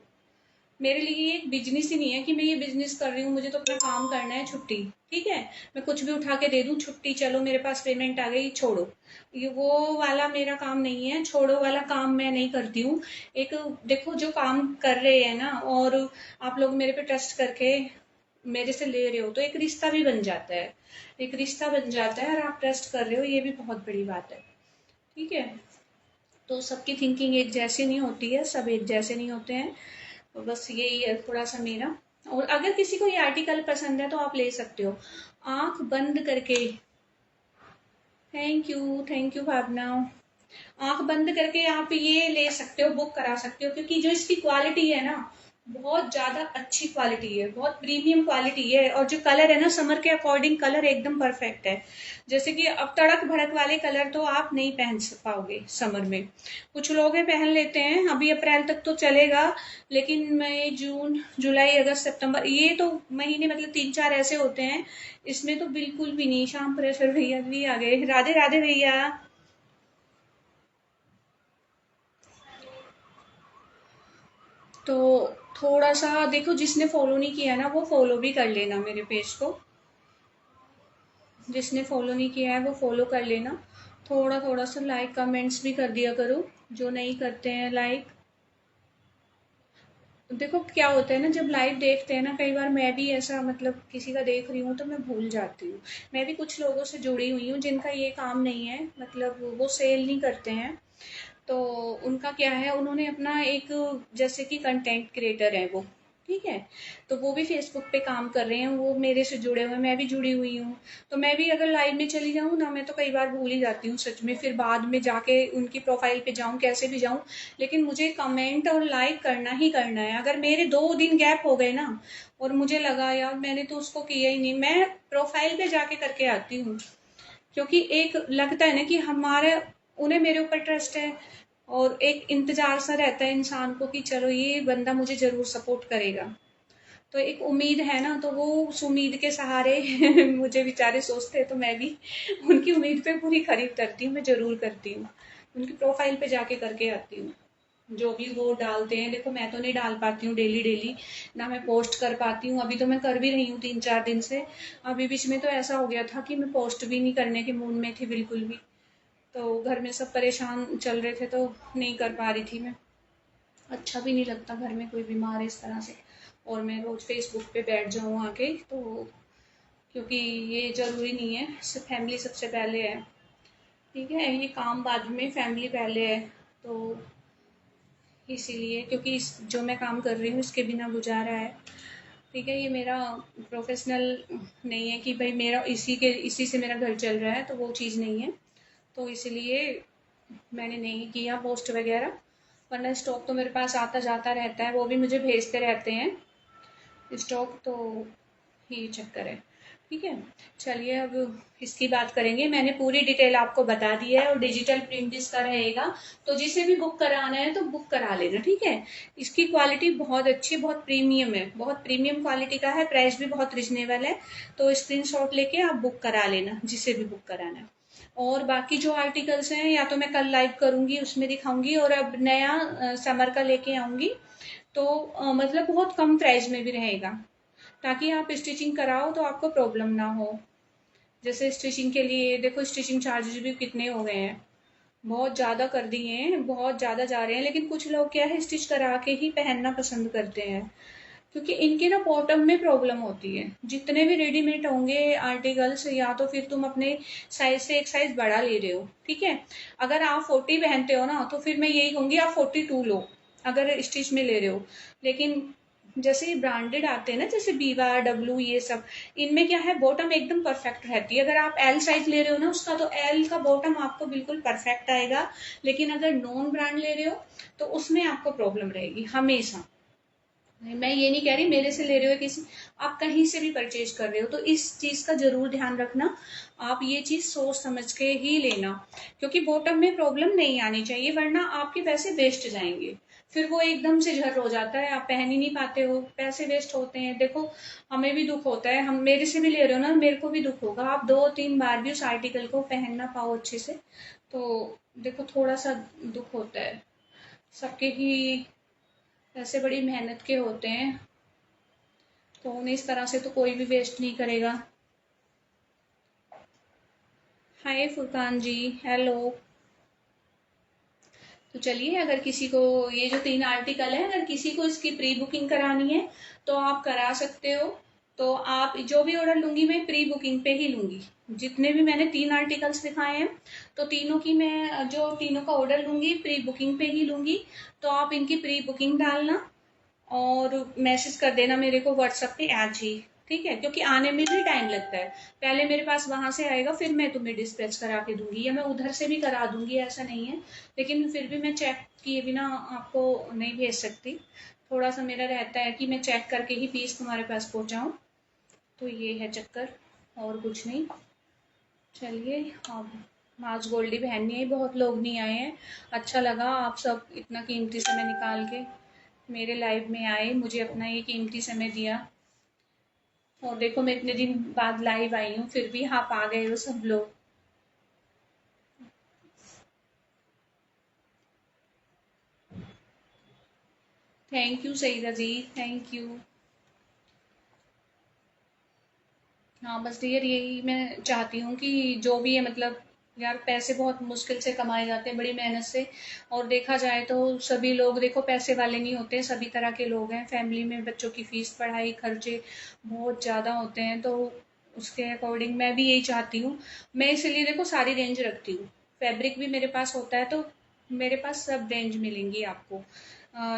मेरे लिए ये एक बिजनेस ही नहीं है कि मैं ये बिजनेस कर रही हूँ, मुझे तो अपना काम करना है, छुट्टी, ठीक है, मैं कुछ भी उठा के दे दूँ, छुट्टी, चलो मेरे पास पेमेंट आ गई, छोड़ो। ये वो वाला मेरा काम नहीं है, छोड़ो वाला काम मैं नहीं करती हूँ। एक देखो, जो काम कर रहे हैं ना, और आप लोग मेरे पे ट्रस्ट करके मेरे से ले रहे हो, तो एक रिश्ता भी बन जाता है। एक रिश्ता बन जाता है और आप ट्रस्ट कर रहे हो, ये भी बहुत बड़ी बात है। ठीक है। तो सबकी थिंकिंग एक जैसी नहीं होती है, सब एक जैसे नहीं होते हैं। तो बस यही है थोड़ा सा मेरा। और अगर किसी को ये आर्टिकल पसंद है तो आप ले सकते हो आंख बंद करके। थैंक यू भावना। आंख बंद करके आप ये ले सकते हो, बुक करा सकते हो, क्योंकि जो इसकी क्वालिटी है ना, बहुत ज्यादा अच्छी क्वालिटी है, बहुत प्रीमियम क्वालिटी है। और जो कलर है ना, समर के अकॉर्डिंग कलर एकदम परफेक्ट है। जैसे कि अब तड़क भड़क वाले कलर तो आप नहीं पहन पाओगे समर में। कुछ लोग हैं पहन लेते हैं, अभी अप्रैल तक तो चलेगा, लेकिन मई जून जुलाई अगस्त सितंबर ये तो महीने, मतलब 3-4 ऐसे होते हैं, इसमें तो बिल्कुल भी नहीं। शाम प्रेशर भैया भी आ गए, राधे राधे भैया। तो थोड़ा सा देखो, जिसने फॉलो नहीं किया ना वो फॉलो भी कर लेना मेरे पेज को। जिसने फॉलो नहीं किया है वो फॉलो कर लेना। थोड़ा थोड़ा सा लाइक कमेंट्स भी कर दिया करो, जो नहीं करते हैं लाइक। देखो क्या होता है ना, जब लाइव देखते हैं ना, कई बार मैं भी ऐसा, मतलब किसी का देख रही हूँ तो मैं भूल जाती हूँ। मैं भी कुछ लोगों से जुड़ी हुई हूँ जिनका ये काम नहीं है, मतलब वो सेल नहीं करते हैं। तो उनका क्या है, उन्होंने अपना एक, जैसे कि कंटेंट क्रिएटर है वो, ठीक है, तो वो भी फेसबुक पे काम कर रहे हैं, वो मेरे से जुड़े हुए हैं, मैं भी जुड़ी हुई हूँ। तो मैं भी अगर लाइव में चली जाऊँ ना, मैं तो कई बार भूल ही जाती हूँ सच में, फिर बाद में जाके उनकी प्रोफाइल पे जाऊँ, कैसे भी जाऊँ, लेकिन मुझे कमेंट और लाइक करना ही करना है। अगर मेरे 2 दिन गैप हो गए ना, और मुझे लगा यार मैंने तो उसको किया ही नहीं, मैं प्रोफाइल पे जाके करके आती हूँ। क्योंकि एक लगता है ना कि हमारे, उन्हें मेरे ऊपर ट्रस्ट है, और एक इंतजार सा रहता है इंसान को कि चलो ये बंदा मुझे जरूर सपोर्ट करेगा। तो एक उम्मीद है ना, तो वो उस उम्मीद के सहारे मुझे बेचारे सोचते हैं, तो मैं भी उनकी उम्मीद पे पूरी खरी उतरती हूँ, मैं जरूर करती हूँ। उनकी प्रोफाइल पे जाके करके आती हूँ। जो भी वो डालते हैं, देखो मैं तो नहीं डाल पाती हूँ डेली डेली, ना मैं पोस्ट कर पाती हूँ। अभी तो मैं कर भी रही हूँ 3-4 दिन से। अभी बीच में तो ऐसा हो गया था कि मैं पोस्ट भी नहीं करने के मूड में थी बिल्कुल भी। तो घर में सब परेशान चल रहे थे, तो नहीं कर पा रही थी मैं। अच्छा भी नहीं लगता घर में कोई बीमार है इस तरह से, और मैं रोज फेसबुक पे बैठ जाऊँ आके, तो क्योंकि ये जरूरी नहीं है, फैमिली सबसे पहले है। ठीक है, ये काम बाद में, फैमिली पहले है। तो इसीलिए, क्योंकि जो मैं काम कर रही हूँ इसके बिना गुजारा है। ठीक है, ये मेरा प्रोफेशनल नहीं है कि भाई मेरा इसी से मेरा घर चल रहा है, तो वो चीज़ नहीं है। तो इसलिए मैंने नहीं किया पोस्ट वगैरह, वरना स्टॉक तो मेरे पास आता जाता रहता है, वो भी मुझे भेजते रहते हैं स्टॉक। तो ये चक्कर है। ठीक है, चलिए अब इसकी बात करेंगे। मैंने पूरी डिटेल आपको बता दी है, और डिजिटल प्रिंट इसका रहेगा, तो जिसे भी बुक कराना है तो बुक करा लेना। ठीक है, इसकी क्वालिटी बहुत अच्छी, बहुत प्रीमियम है, बहुत प्रीमियम क्वालिटी का है, प्राइस भी बहुत रिजनेबल है। तो स्क्रीनशॉट लेके आप बुक करा लेना, जिसे भी बुक कराना है। और बाकी जो आर्टिकल्स हैं, या तो मैं कल लाइव करूंगी उसमें दिखाऊंगी, और अब नया समर का लेके आऊंगी। तो मतलब बहुत कम प्राइस में भी रहेगा, ताकि आप स्टिचिंग कराओ तो आपको प्रॉब्लम ना हो। जैसे स्टिचिंग के लिए देखो, स्टिचिंग चार्जेस भी कितने हो गए हैं, बहुत ज़्यादा कर दिए हैं, बहुत ज़्यादा जा रहे हैं। लेकिन कुछ लोग क्या है, स्टिच करा के ही पहनना पसंद करते हैं, क्योंकि इनके ना बॉटम में प्रॉब्लम होती है। जितने भी रेडीमेड होंगे आर्टिकल्स, या तो फिर तुम अपने साइज से एक साइज बड़ा ले रहे हो, ठीक है। अगर आप 40 पहनते हो ना, तो फिर मैं यही कहूंगी आप 42 लो, अगर स्टिच में ले रहे हो। लेकिन जैसे ये ब्रांडेड आते हैं ना, जैसे बीवा, डब्लू, ये सब, इनमें क्या है, बॉटम एकदम परफेक्ट रहती है। अगर आप एल साइज ले रहे हो ना उसका, तो एल का बॉटम आपको बिल्कुल परफेक्ट आएगा। लेकिन अगर नॉन ब्रांड ले रहे हो, तो उसमें आपको प्रॉब्लम रहेगी हमेशा। नहीं, मैं ये नहीं कह रही मेरे से ले रहे हो किसी, आप कहीं से भी परचेज कर रहे हो, तो इस चीज का जरूर ध्यान रखना। आप ये चीज सोच समझ के ही लेना, क्योंकि बॉटम में प्रॉब्लम नहीं आनी चाहिए, वरना आपके पैसे वेस्ट जाएंगे। फिर वो एकदम से झर हो जाता है, आप पहन ही नहीं पाते हो, पैसे वेस्ट होते हैं। देखो हमें भी दुख होता है, हम मेरे से भी ले रहे हो ना, मेरे को भी दुख होगा, आप 2-3 बार भी उस आर्टिकल को पहन ना पाओ अच्छे से। तो देखो थोड़ा सा दुख होता है। सबके ही पैसे बड़ी मेहनत के होते हैं, तो उन्हें इस तरह से तो कोई भी वेस्ट नहीं करेगा। हाय फुरकान जी, हेलो। तो चलिए, अगर किसी को ये जो 3 आर्टिकल है, अगर किसी को इसकी प्री बुकिंग करानी है तो आप करा सकते हो। तो आप जो भी ऑर्डर लूंगी मैं प्री बुकिंग पे ही लूंगी। जितने भी मैंने 3 आर्टिकल्स दिखाए हैं, तो तीनों की मैं, जो तीनों का ऑर्डर लूंगी प्री बुकिंग पे ही लूंगी। तो आप इनकी प्री बुकिंग डालना, और मैसेज कर देना मेरे को व्हाट्सएप पे आज ही। ठीक है, क्योंकि आने में भी टाइम लगता है। पहले मेरे पास वहां से आएगा, फिर मैं तुम्हें डिस्पैच करा के दूंगी, या मैं उधर से भी करा दूंगी, ऐसा नहीं है। लेकिन फिर भी मैं चेक किए बिना आपको नहीं भेज सकती। थोड़ा सा मेरा रहता है कि मैं चेक करके ही पीस तुम्हारे पास पहुंचाऊं। तो ये है चक्कर, और कुछ नहीं। चलिए, अब माज गोल्डी पहननी है, बहुत लोग नहीं आए हैं। अच्छा लगा आप सब इतना कीमती समय निकाल के मेरे लाइव में आए, मुझे अपना ये कीमती समय दिया। और देखो, मैं इतने दिन बाद लाइव आई हूँ, फिर भी आप आ गए हो सब लोग। Thank you Saeeda ji, thank you. हाँ बस यार, यही मैं चाहती हूँ कि जो भी है, मतलब यार पैसे बहुत मुश्किल से कमाए जाते हैं, बड़ी मेहनत से। और देखा जाए तो सभी लोग देखो पैसे वाले नहीं होते, सभी तरह के लोग हैं। फैमिली में बच्चों की फीस, पढ़ाई, खर्चे बहुत ज़्यादा होते हैं। तो उसके अकॉर्डिंग मैं भी यही चाहती हूँ। मैं इसलिए देखो सारी रेंज रखती हूँ। फैब्रिक भी मेरे पास होता है, तो मेरे पास सब रेंज मिलेंगी आपको।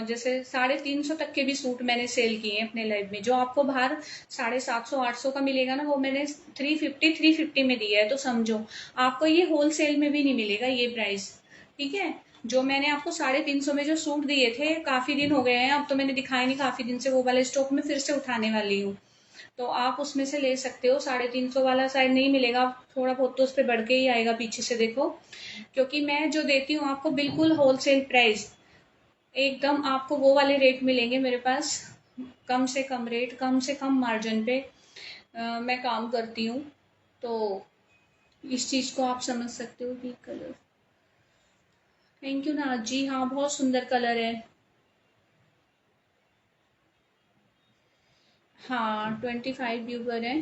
जैसे 350 तक के भी सूट मैंने सेल किए हैं अपने लाइव में। जो आपको बाहर 750 800 का मिलेगा ना, वो मैंने 350 में दिया है। तो समझो, आपको ये होलसेल में भी नहीं मिलेगा ये प्राइस। ठीक है, जो मैंने आपको 350 में जो सूट दिए थे, काफी दिन हो गए हैं, अब तो मैंने दिखाया नहीं काफी दिन से। वो वाले स्टॉक में फिर से उठाने वाली हूँ, तो आप उसमें से ले सकते हो। 350 वाला शायद नहीं मिलेगा, थोड़ा बहुत तो उस पर बढ़ के ही आएगा पीछे से, देखो। क्योंकि मैं जो देती हूँ आपको बिल्कुल होलसेल प्राइस, एकदम आपको वो वाले रेट मिलेंगे मेरे पास। कम से कम रेट, कम से कम मार्जिन पे मैं काम करती हूँ। तो इस चीज को आप समझ सकते हो कि कलर। थैंक यू नाज जी, हाँ बहुत सुंदर कलर है। हाँ 25 व्यूवर है।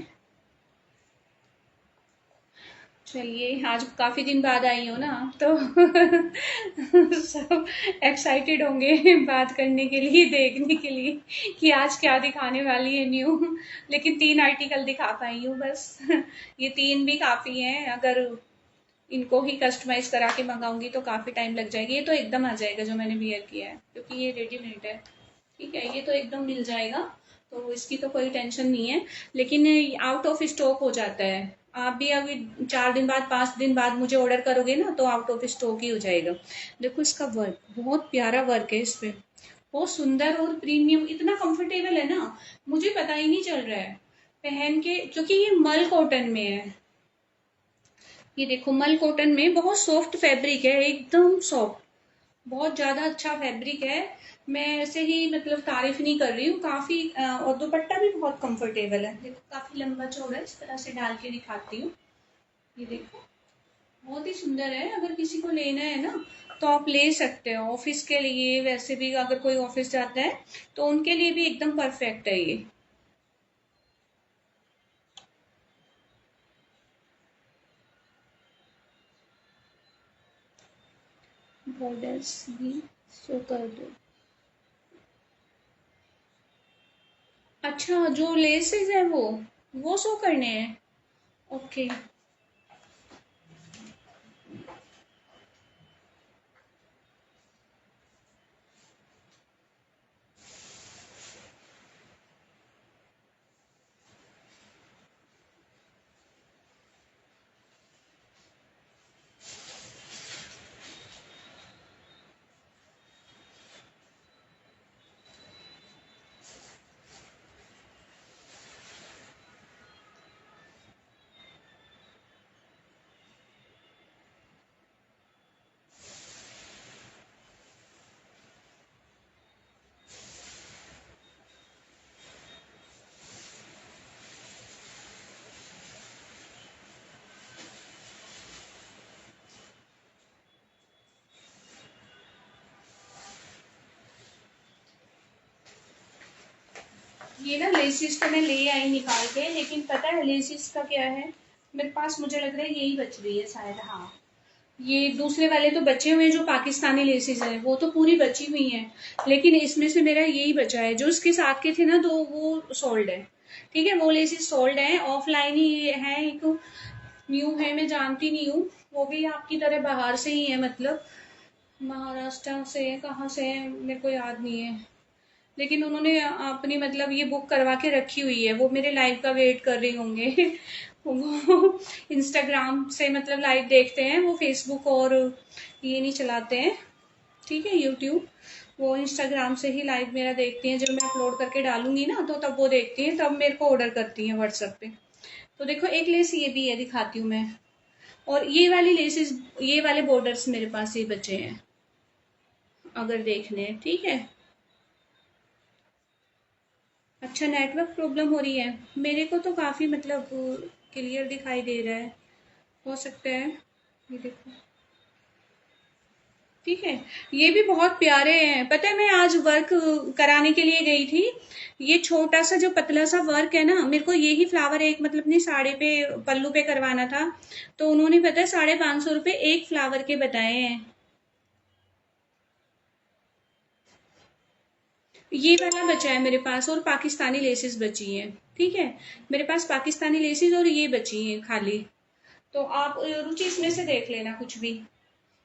चलिए, आज काफी दिन बाद आई हो ना, तो सब एक्साइटेड होंगे बात करने के लिए, देखने के लिए कि आज क्या दिखाने वाली है न्यू। लेकिन 3 आर्टिकल दिखा पाई हूँ बस। ये 3 भी काफी हैं। अगर इनको ही कस्टमाइज करा के मंगाऊंगी तो काफी टाइम लग जाएगी। ये तो एकदम आ जाएगा जो मैंने वियर किया है, क्योंकि ये रेडीमेड है। ठीक है, ये तो एकदम मिल जाएगा, तो इसकी तो कोई टेंशन नहीं है। लेकिन आउट ऑफ स्टॉक हो जाता है। आप भी अभी 4 दिन बाद, 5 दिन बाद मुझे ऑर्डर करोगे ना, तो आउट ऑफ स्टॉक ही हो जाएगा। देखो इसका वर्क, बहुत प्यारा वर्क है इस पे, बहुत सुंदर और प्रीमियम, इतना कंफर्टेबल है ना, मुझे पता ही नहीं चल रहा है पहन के, क्योंकि ये मल कॉटन में है। ये देखो, मल कॉटन में बहुत सॉफ्ट फैब्रिक है, एकदम सॉफ्ट, बहुत ज्यादा अच्छा फैब्रिक है। मैं ऐसे ही मतलब तारीफ नहीं कर रही हूँ, काफी और दुपट्टा भी बहुत कंफर्टेबल है। देखो काफी लंबा चौड़ा है, इस तरह से डाल के दिखाती हूँ। ये देखो, बहुत ही सुंदर है। अगर किसी को लेना है ना, तो आप ले सकते हो ऑफिस के लिए। वैसे भी अगर कोई ऑफिस जाता है तो उनके लिए भी एकदम परफेक्ट है ये। बॉर्डर्स भी शो कर दो। अच्छा, जो लेसेस है वो शो करने हैं। ओके। ये ना लेसिस तो मैं ले आई निकाल के, लेकिन पता है लेसिस का क्या है, मेरे पास मुझे लग रहा है यही बच रही है शायद। हाँ, ये दूसरे वाले तो बचे हुए हैं, जो पाकिस्तानी लेसिस है वो तो पूरी बची हुई है। लेकिन इसमें से मेरा यही बचा है, जो इसके साथ के थे ना, तो वो सोल्ड है। ठीक है, वो लेसिस सोल्ड है, ऑफलाइन ही है। एक न्यू है, मैं जानती नहीं हूँ। वो भी आपकी तरह बाहर से ही है, मतलब महाराष्ट्र से है, कहाँ से है मेरे को याद नहीं है। लेकिन उन्होंने अपनी मतलब ये बुक करवा के रखी हुई है, वो मेरे लाइव का वेट कर रही होंगे। वो इंस्टाग्राम से मतलब लाइव देखते हैं, वो फेसबुक और ये नहीं चलाते हैं, ठीक है, यूट्यूब। वो इंस्टाग्राम से ही लाइव मेरा देखती हैं, जब मैं अपलोड करके डालूंगी ना तो तब वो देखती हैं, तब मेरे को ऑर्डर करती हैं व्हाट्सएप पे। तो देखो एक लेस ये भी है, दिखाती हूँ मैं। और ये वाली लेसेस, ये वाले बॉर्डर्स मेरे पास ही बचे हैं, अगर देखने हैं, ठीक है। अच्छा, नेटवर्क प्रॉब्लम हो रही है। मेरे को तो काफ़ी मतलब क्लियर दिखाई दे रहा है, हो सकता है। ये देखो, ठीक है। ये भी बहुत प्यारे हैं। पता है, मैं आज वर्क कराने के लिए गई थी। ये छोटा सा जो पतला सा वर्क है ना, मेरे को यही फ्लावर एक मतलब अपनी साड़ी पे, पल्लू पे करवाना था। तो उन्होंने पता है 550 रुपये एक फ्लावर के बताए हैं। ये वाला बचा है मेरे पास, और पाकिस्तानी लेसेस बची हैं, ठीक है। मेरे पास पाकिस्तानी लेसेस और ये बची हैं खाली। तो आप रुचि इसमें से देख लेना कुछ भी।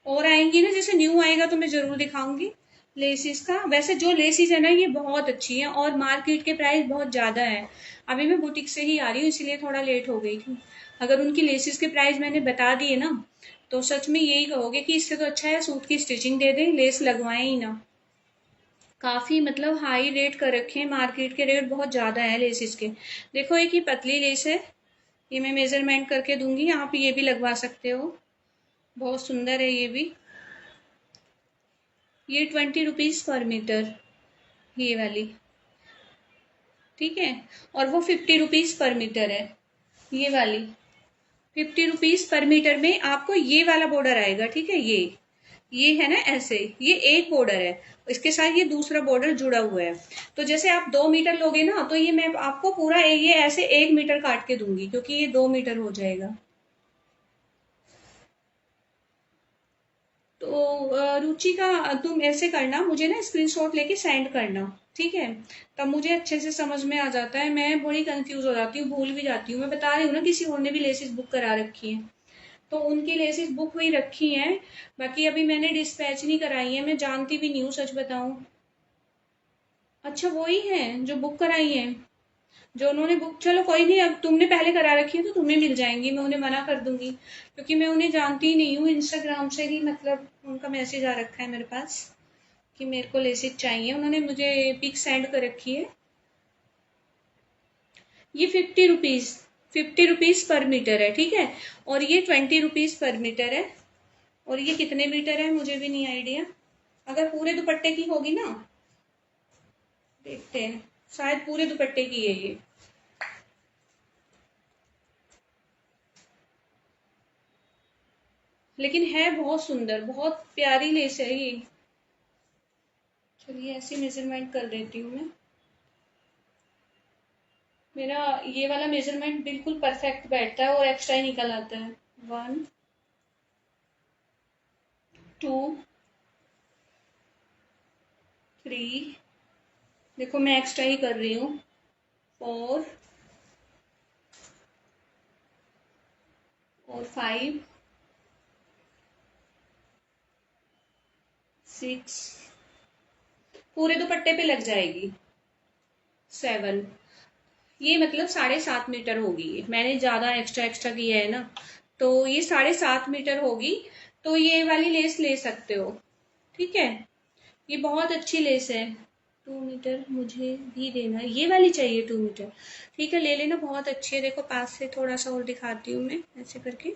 और आएंगी ना, जैसे न्यू आएगा तो मैं जरूर दिखाऊंगी लेसिस का। वैसे जो लेसिस है ना, ये बहुत अच्छी है और मार्केट के प्राइस बहुत ज्यादा है। अभी मैं बुटीक से ही आ रही हूँ, इसलिए थोड़ा लेट हो गई थी। अगर उनकी लेसिस के प्राइस मैंने बता दिए ना, तो सच में यही कहोगे कि इससे तो अच्छा है सूट की स्टिचिंग दे दें, लेस लगवाएं ही ना। काफी मतलब हाई रेट कर रखे हैं, मार्केट के रेट बहुत ज्यादा है लेसिस के। देखो एक ही पतली लेस है, ये मैं मेजरमेंट करके दूंगी, आप ये भी लगवा सकते हो। बहुत सुंदर है ये भी। ये 20 रुपीज पर मीटर, ये वाली, ठीक है। और वो 50 रुपीज पर मीटर है, ये वाली। 50 रुपीज पर मीटर में आपको ये वाला बॉर्डर आएगा, ठीक है। ये है ना ऐसे, ये एक बॉर्डर है, इसके साथ ये दूसरा बॉर्डर जुड़ा हुआ है। तो जैसे आप 2 मीटर लोगे ना, तो ये मैं आपको पूरा ये ऐसे 1 मीटर काट के दूंगी, क्योंकि ये 2 मीटर हो जाएगा। तो रुचि का तुम ऐसे करना, मुझे ना स्क्रीनशॉट लेके सेंड करना, ठीक है। तब मुझे अच्छे से समझ में आ जाता है, मैं बड़ी कंफ्यूज हो जाती हूँ, भूल भी जाती हूँ। मैं बता रही हूँ ना, किसी और ने भी लेसेस बुक करा रखी है, तो उनकी लेसेस बुक हुई रखी हैं। बाकी अभी मैंने डिस्पैच नहीं कराई है, मैं जानती भी नहीं हूँ, सच बताऊं। अच्छा, वो ही है जो बुक कराई है, जो उन्होंने बुक, चलो कोई नहीं, अब तुमने पहले करा रखी है तो तुम्हें मिल जाएंगी, मैं उन्हें मना कर दूंगी, क्योंकि मैं उन्हें जानती ही नहीं हूँ। इंस्टाग्राम से ही मतलब उनका मैसेज आ रखा है मेरे पास कि मेरे को लेसिस चाहिए, उन्होंने मुझे पिक सेंड कर रखी है। ये 50 रुपीज, 50 रुपीज पर मीटर है, ठीक है। और ये 20 रुपीज पर मीटर है। और ये कितने मीटर है मुझे भी नहीं आइडिया, अगर पूरे दुपट्टे की होगी ना, देखते हैं, शायद पूरे दुपट्टे की है ये। लेकिन है बहुत सुंदर, बहुत प्यारी लेस है ये। चलिए ऐसे मेजरमेंट कर देती हूँ मैं। मेरा ये वाला मेजरमेंट बिल्कुल परफेक्ट बैठता है और एक्स्ट्रा ही निकल आता है। 1 2 3, देखो मैं एक्स्ट्रा ही कर रही हूँ। 4 और 5 6, पूरे दुपट्टे पे लग जाएगी। 7, ये मतलब 7.5 मीटर होगी, मैंने ज्यादा एक्स्ट्रा एक्स्ट्रा किया है ना, तो ये 7.5 मीटर होगी। तो ये वाली लेस ले सकते हो, ठीक है। ये बहुत अच्छी लेस है। 2 मीटर मुझे भी देना, ये वाली चाहिए 2 मीटर, ठीक है, ले लेना, बहुत अच्छी है। देखो पास से थोड़ा सा और दिखाती हूँ मैं, ऐसे करके,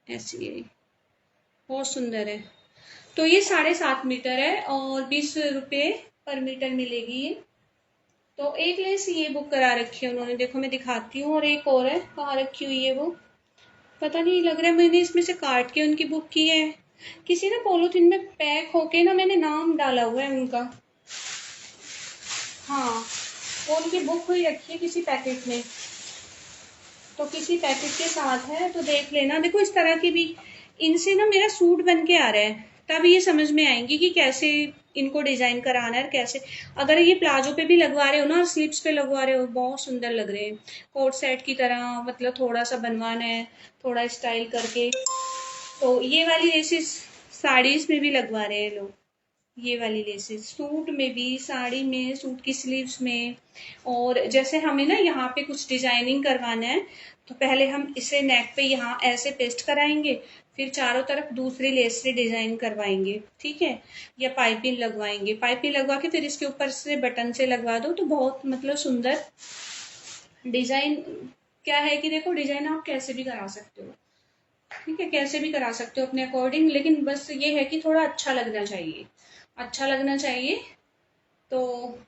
ऐसी है, बहुत सुंदर है। तो ये 7.5 मीटर है और 20 रुपये पर मीटर मिलेगी ये। तो एक लेस ये बुक करा रखी है उन्होंने, देखो मैं दिखाती हूँ। और एक और है, कहाँ रखी हुई है वो, पता नहीं, लग रहा है मैंने इसमें से काट के उनकी बुक की है। किसी ना पॉलिथीन में पैक होके ना, मैंने नाम डाला हुआ है उनका। हाँ, वो उनकी बुक हुई रखी है किसी पैकेट में, तो किसी पैकेट के साथ है, तो देख लेना। देखो इस तरह की भी, इनसे ना मेरा सूट बन के आ रहा है, तब ये समझ में आएंगी कि कैसे इनको डिजाइन कराना है, कैसे। अगर ये प्लाजो पे भी लगवा रहे हो ना, स्लीव्स पे लगवा रहे हो, बहुत सुंदर लग रहे हैं, कोट सेट की तरह, मतलब थोड़ा सा बनवाना है, थोड़ा स्टाइल करके। तो ये वाली ऐसी साड़ीज में भी लगवा रहे हैं लोग। ये वाली लेसेस सूट में भी, साड़ी में, सूट की स्लीव्स में। और जैसे हमें ना यहाँ पे कुछ डिजाइनिंग करवाना है, तो पहले हम इसे नेक पे यहाँ ऐसे पेस्ट कराएंगे, फिर चारों तरफ दूसरी लेस से डिजाइन करवाएंगे, ठीक है। या पाइपिंग लगवाएंगे, पाइपिंग लगवा के फिर इसके ऊपर से बटन से लगवा दो, तो बहुत मतलब सुंदर डिजाइन। क्या है कि देखो, डिजाइन आप कैसे भी करा सकते हो, ठीक है, कैसे भी करा सकते हो अपने अकॉर्डिंग, लेकिन बस ये है कि थोड़ा अच्छा लगना चाहिए, अच्छा लगना चाहिए। तो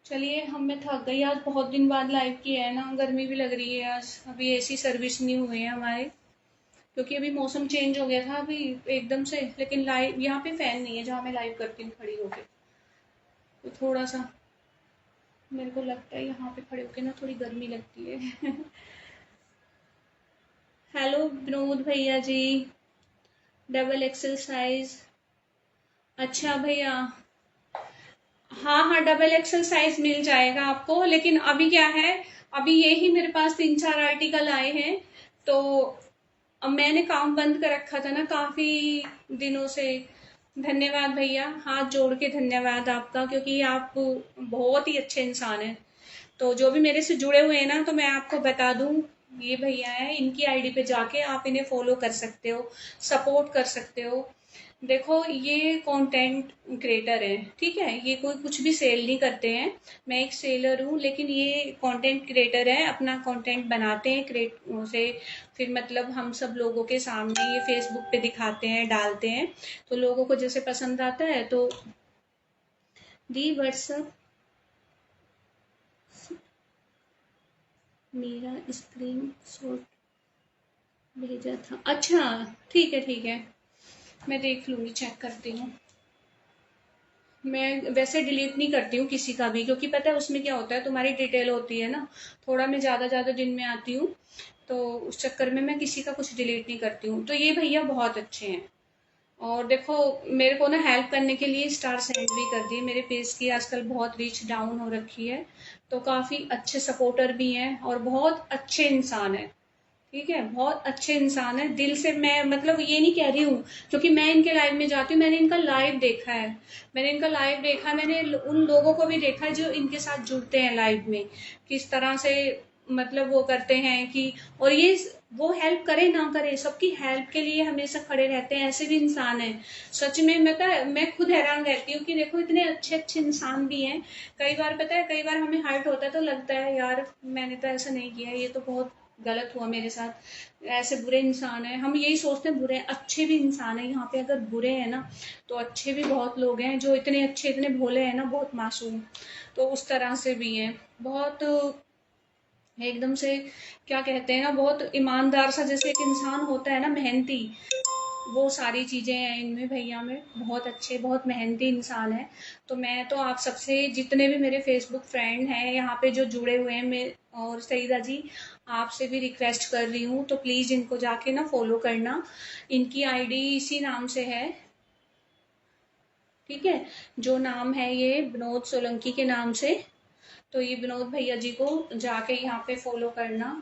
चलिए, हम मैं थक गई आज, बहुत दिन बाद लाइव किया है ना, गर्मी भी लग रही है आज, अभी एसी सर्विस नहीं हुए हैं हमारे, क्योंकि अभी मौसम चेंज हो गया था अभी एकदम से। लेकिन लाइव यहाँ पे फैन नहीं है जहाँ मैं लाइव करती हूँ खड़ी होके, तो थोड़ा सा मेरे को लगता है यहाँ पे खड़े होके ना थोड़ी गर्मी लगती है। हेलो विनोद भैया जी, डबल एक्सल साइज। अच्छा भैया, हाँ हाँ, डबल एक्सल साइज मिल जाएगा आपको, लेकिन अभी क्या है, अभी ये ही मेरे पास 3-4 आर्टिकल आए हैं, तो अब मैंने काम बंद कर रखा था ना काफी दिनों से। धन्यवाद भैया, हाथ जोड़ के धन्यवाद आपका, क्योंकि आप बहुत ही अच्छे इंसान हैं। तो जो भी मेरे से जुड़े हुए हैं ना, तो मैं आपको बता दूं, ये भैया है, इनकी आईडी पे जाके आप इन्हें फॉलो कर सकते हो, सपोर्ट कर सकते हो। देखो, ये कंटेंट क्रिएटर है, ठीक है, ये कोई कुछ भी सेल नहीं करते हैं, मैं एक सेलर हूँ, लेकिन ये कंटेंट क्रिएटर है, अपना कंटेंट बनाते हैं, क्रिएट उसे फिर मतलब हम सब लोगों के सामने ये फेसबुक पे दिखाते हैं, डालते हैं, तो लोगों को जैसे पसंद आता है तो दी व्हाट्सअप मेरा स्क्रीन शॉट भेजा था। अच्छा, ठीक है ठीक है, मैं देख लूंगी, चेक करती हूँ। मैं वैसे डिलीट नहीं करती हूँ किसी का भी, क्योंकि पता है उसमें क्या होता है, तुम्हारी डिटेल होती है ना, थोड़ा मैं ज्यादा ज्यादा दिन में आती हूँ, तो उस चक्कर में मैं किसी का कुछ डिलीट नहीं करती हूँ। तो ये भैया बहुत अच्छे हैं, और देखो, मेरे को ना हेल्प करने के लिए स्टार सेंड भी कर दिए, मेरे पेज की आजकल बहुत रीच डाउन हो रखी है, तो काफी अच्छे सपोर्टर भी हैं और बहुत अच्छे इंसान है, ठीक है, बहुत अच्छे इंसान है दिल से। मैं मतलब ये नहीं कह रही हूँ, क्योंकि मैं इनके लाइव में जाती हूँ, मैंने इनका लाइव देखा है, मैंने इनका लाइव देखा है, मैंने उन लोगों को भी देखा है जो इनके साथ जुड़ते हैं लाइव में, किस तरह से मतलब वो करते हैं कि, और ये वो हेल्प करे ना करे, सबकी हेल्प के लिए हमेशा खड़े रहते हैं, ऐसे भी इंसान हैं। सच में मैं खुद हैरान रहती हूँ कि देखो, इतने अच्छे अच्छे इंसान भी हैं। कई बार पता है, कई बार हमें हर्ट होता है, तो लगता है यार मैंने तो ऐसा नहीं किया, ये तो बहुत गलत हुआ मेरे साथ, ऐसे बुरे इंसान है, हम यही सोचते हैं बुरे हैं, अच्छे भी इंसान है यहाँ पे, अगर बुरे हैं ना, तो अच्छे भी बहुत लोग हैं जो इतने अच्छे, इतने भोले हैं ना, बहुत मासूम, तो उस तरह से भी हैं, बहुत एकदम से, क्या कहते हैं ना, बहुत ईमानदार सा जैसे एक इंसान होता है ना, मेहनती, वो सारी चीजें हैं इनमें भैया में, बहुत अच्छे, बहुत मेहनती इंसान है। तो मैं तो आप सबसे, जितने भी मेरे फेसबुक फ्रेंड हैं यहाँ पे जो जुड़े हुए हैं, मैं और सईदा जी, आपसे भी रिक्वेस्ट कर रही हूँ, तो प्लीज इनको जाके ना फॉलो करना, इनकी आईडी इसी नाम से है, ठीक है, जो नाम है ये विनोद सोलंकी के नाम से। तो ये विनोद भैया जी को जाके यहाँ पे फॉलो करना,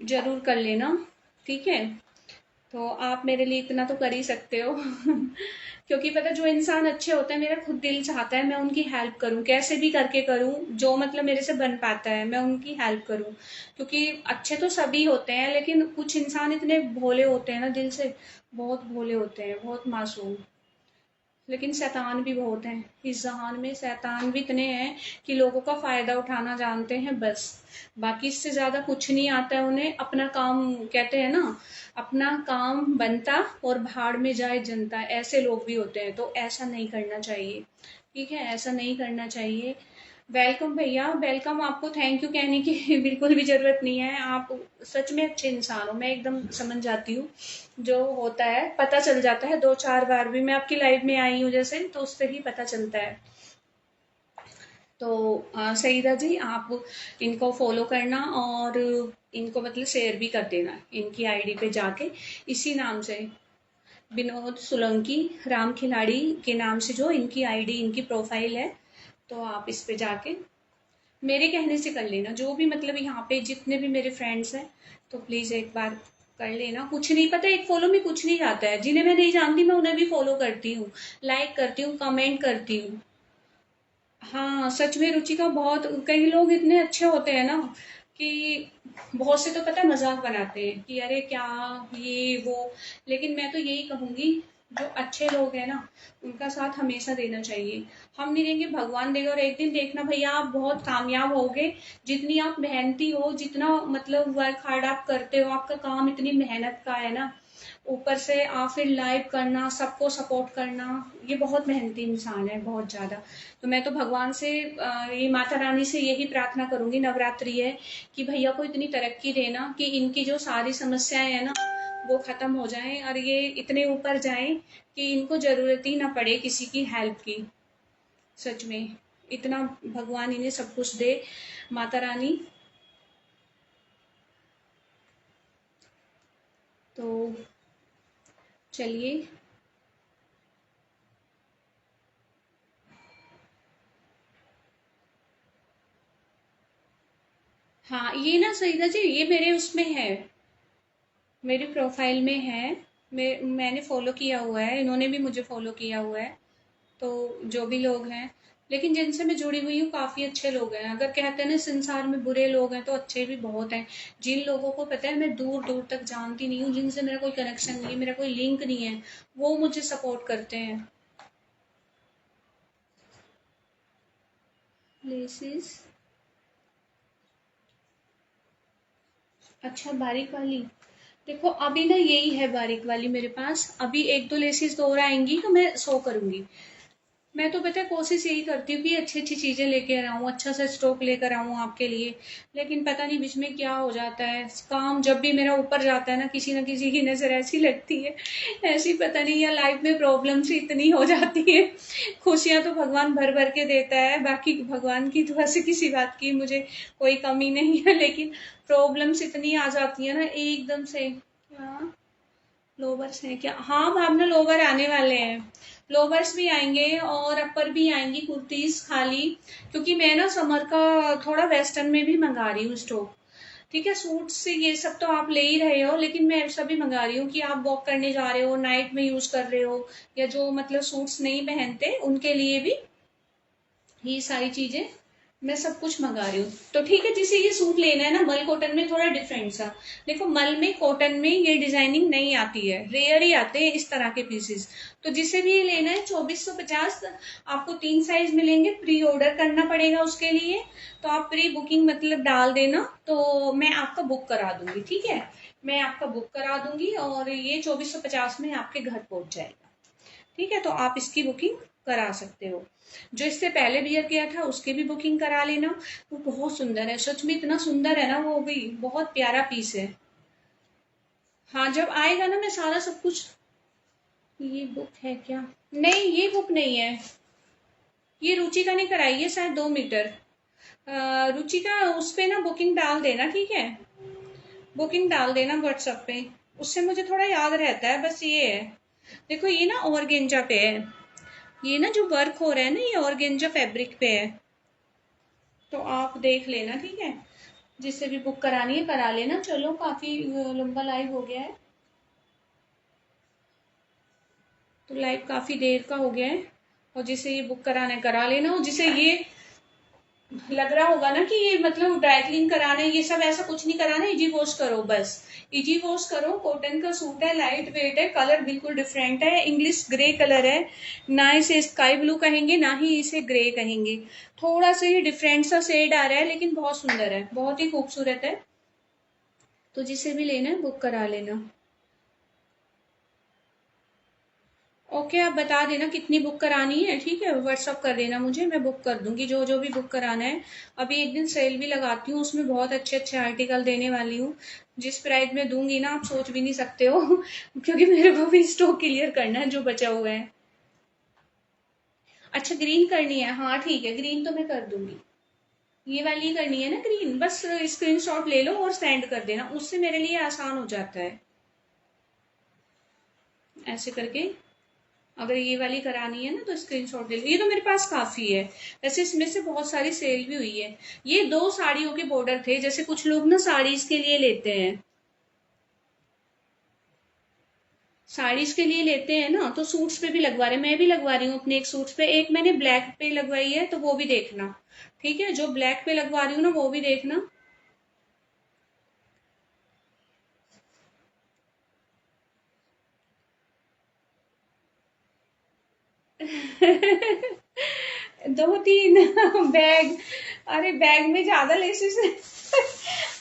जरूर कर लेना, ठीक है। तो आप मेरे लिए इतना तो कर ही सकते हो। क्योंकि पता, जो इंसान अच्छे होते हैं, मेरा खुद दिल चाहता है मैं उनकी हेल्प करूं, कैसे भी करके करूं, जो मतलब मेरे से बन पाता है मैं उनकी हेल्प करूं, क्योंकि अच्छे तो सभी होते हैं, लेकिन कुछ इंसान इतने भोले होते हैं ना दिल से, बहुत भोले होते हैं, बहुत मासूम, लेकिन शैतान भी बहुत हैं इस जहान में, शैतान भी इतने हैं कि लोगों का फायदा उठाना जानते हैं बस, बाकी इससे ज्यादा कुछ नहीं आता है उन्हें, अपना काम, कहते हैं ना, अपना काम बनता और भाड़ में जाए जनता, ऐसे लोग भी होते हैं, तो ऐसा नहीं करना चाहिए, ठीक है, ऐसा नहीं करना चाहिए। वेलकम भैया, वेलकम, आपको थैंक यू कहने की बिल्कुल भी जरूरत नहीं है, आप सच में अच्छे इंसान हो, मैं एकदम समझ जाती हूँ, जो होता है पता चल जाता है, 2-4 बार भी मैं आपकी लाइव में आई हूँ जैसे, तो उससे ही पता चलता है। तो सईदा जी, आप इनको फॉलो करना, और इनको मतलब शेयर भी कर देना, इनकी आईडी पे जाके, इसी नाम से, विनोद सोलंकी राम खिलाड़ी के नाम से जो इनकी आईडी, इनकी प्रोफाइल है, तो आप इस पे जाके मेरे कहने से कर लेना, जो भी मतलब यहाँ पे जितने भी मेरे फ्रेंड्स हैं, तो प्लीज एक बार कर लेना, कुछ नहीं पता, एक फॉलो में कुछ नहीं जाता है। जिन्हें मैं नहीं जानती मैं उन्हें भी फॉलो करती हूँ, लाइक करती हूँ, कमेंट करती हूँ। हाँ सच में रुचिका, बहुत कई लोग इतने अच्छे होते हैं ना कि बहुत से तो पता है मजाक बनाते हैं कि अरे क्या ये वो, लेकिन मैं तो यही कहूंगी जो अच्छे लोग हैं ना उनका साथ हमेशा देना चाहिए। हम नहीं देंगे भगवान देगा, और एक दिन देखना भैया आप बहुत कामयाब होगे। जितनी आप मेहनती हो, जितना मतलब वर्क हार्ड आप करते हो, आपका काम इतनी मेहनत का है ना, ऊपर से आप फिर लाइव करना, सबको सपोर्ट करना, ये बहुत मेहनती इंसान है बहुत ज्यादा। तो मैं तो भगवान से ये माता रानी से यही प्रार्थना करूंगी, नवरात्रि है, कि भैया को इतनी तरक्की देना कि इनकी जो सारी समस्याएं है ना वो खत्म हो जाएं, और ये इतने ऊपर जाएं कि इनको जरूरत ही ना पड़े किसी की हेल्प की। सच में इतना भगवान इन्हें सब कुछ दे, माता रानी। तो चलिए। हाँ ये ना सईदा जी, ये मेरे उसमें है, मेरी प्रोफाइल में है। मैंने फॉलो किया हुआ है, इन्होंने भी मुझे फॉलो किया हुआ है। तो जो भी लोग हैं, लेकिन जिनसे मैं जुड़ी हुई हूँ काफी अच्छे लोग हैं। अगर कहते हैं ना संसार में बुरे लोग हैं तो अच्छे भी बहुत हैं। जिन लोगों को पता है मैं दूर दूर तक जानती नहीं हूँ, जिनसे मेरा कोई कनेक्शन नहीं है, मेरा कोई लिंक नहीं है, वो मुझे सपोर्ट करते हैं। लेसिस, अच्छा बारीक वाली। देखो अभी ना यही है बारीक वाली मेरे पास, अभी एक दो लेसिस और आएंगी तो मैं शो करूंगी। मैं तो पता है कोशिश यही करती हूँ कि अच्छी अच्छी चीजें लेकर आऊँ, अच्छा सा स्टॉक लेकर आऊँ आपके लिए। लेकिन पता नहीं बीच में क्या हो जाता है, काम जब भी मेरा ऊपर जाता है ना किसी की नजर ऐसी लगती है, ऐसी पता नहीं, या लाइफ में प्रॉब्लम से इतनी हो जाती है। खुशियां तो भगवान भर भर के देता है, बाकी भगवान की दुआ से किसी बात की मुझे कोई कमी नहीं है, लेकिन प्रॉब्लम्स इतनी आ जाती है ना एकदम से। हाँ, लोवर्स हैं क्या? हाँ भावना, लोवर आने वाले हैं, लोवर्स भी आएंगे और अपर भी आएंगी, कुर्तीज खाली। क्योंकि मैं ना समर का थोड़ा वेस्टर्न में भी मंगा रही हूँ स्टॉक। ठीक है, सूट से ये सब तो आप ले ही रहे हो, लेकिन मैं ऐसा भी मंगा रही हूँ कि आप वॉक करने जा रहे हो, नाइट में यूज कर रहे हो, या जो मतलब सूट्स नहीं पहनते उनके लिए भी ये सारी चीजें मैं सब कुछ मंगा रही हूँ। तो ठीक है, जिसे ये सूट लेना है ना मल कॉटन में, थोड़ा डिफरेंट सा, देखो मल में कॉटन में ये डिजाइनिंग नहीं आती है, रेयर ही आते हैं इस तरह के पीसेस। तो जिसे भी ये लेना है 2450, आपको 3 साइज मिलेंगे, प्री ऑर्डर करना पड़ेगा उसके लिए। तो आप प्री बुकिंग मतलब डाल देना, तो मैं आपका बुक करा दूंगी, ठीक है, मैं आपका बुक करा दूंगी और ये 2450 में आपके घर पहुंच जाएगा। ठीक है, तो आप इसकी बुकिंग करा सकते हो। जो इससे पहले वियर किया था उसकी भी बुकिंग करा लेना, वो बहुत सुंदर है, सच में इतना सुंदर है ना, वो भी बहुत प्यारा पीस है। हाँ जब आएगा ना मैं सारा सब कुछ। ये बुक है क्या? नहीं ये बुक नहीं है, ये रुचि का नहीं कराई है, शायद 2 मीटर। रुचि का उस पे ना बुकिंग डाल देना, ठीक है, बुकिंग डाल देना व्हाट्सएप पे, उससे मुझे थोड़ा याद रहता है, बस ये है। देखो ये ना ऑर्गेंजा पे है, ये ना जो वर्क हो रहा है ना ये ऑर्गेंजा फैब्रिक पे है। तो आप देख लेना, ठीक है, जिससे भी बुक करानी है करा लेना। चलो काफी लंबा लाइव हो गया है, तो लाइव काफी देर का हो गया है। और जिसे ये बुक कराना है करा लेना, और जिसे ये लग रहा होगा ना कि ये मतलब ड्राई क्लीन कराना है, ये सब ऐसा कुछ नहीं कराना है, इजी वॉश करो बस। इजी वॉश करो, कॉटन का सूट है, लाइट वेट है, कलर बिल्कुल डिफरेंट है, इंग्लिश ग्रे कलर है, ना इसे स्काई ब्लू कहेंगे ना ही इसे ग्रे कहेंगे। थोड़ा सा ये डिफरेंट सा शेड आ रहा है, लेकिन बहुत सुंदर है, बहुत ही खूबसूरत है। तो जिसे भी लेना है बुक करा लेना। ओके, आप बता देना कितनी बुक करानी है, ठीक है, व्हाट्सअप कर देना मुझे, मैं बुक कर दूंगी जो जो भी बुक कराना है। अभी एक दिन सेल भी लगाती हूँ, उसमें बहुत अच्छे अच्छे आर्टिकल देने वाली हूँ। जिस प्राइस में दूंगी ना आप सोच भी नहीं सकते हो क्योंकि मेरे को भी स्टॉक क्लियर करना है जो बचा हुआ है। अच्छा ग्रीन करनी है, हाँ ठीक है, ग्रीन तो मैं कर दूंगी। ये वाली करनी है ना ग्रीन, बस स्क्रीनशॉट ले लो और सेंड कर देना, उससे मेरे लिए आसान हो जाता है ऐसे करके। अगर ये वाली करानी है ना तो स्क्रीनशॉट ले लो, ये तो मेरे पास काफी है। वैसे इसमें से बहुत सारी सेल भी हुई है। ये 2 साड़ियों के बॉर्डर थे, जैसे कुछ लोग ना साड़ीज के लिए लेते हैं। साड़ीज के लिए लेते हैं ना, तो सूट्स पे भी लगवा रहे हैं, मैं भी लगवा रही हूँ अपने एक सूट्स पे। एक मैंने ब्लैक पे लगवाई है, तो वो भी देखना। ठीक है, जो ब्लैक पे लगवा रही हूँ ना वो भी देखना। दो तीन बैग। अरे बैग में ज्यादा लेसेस है।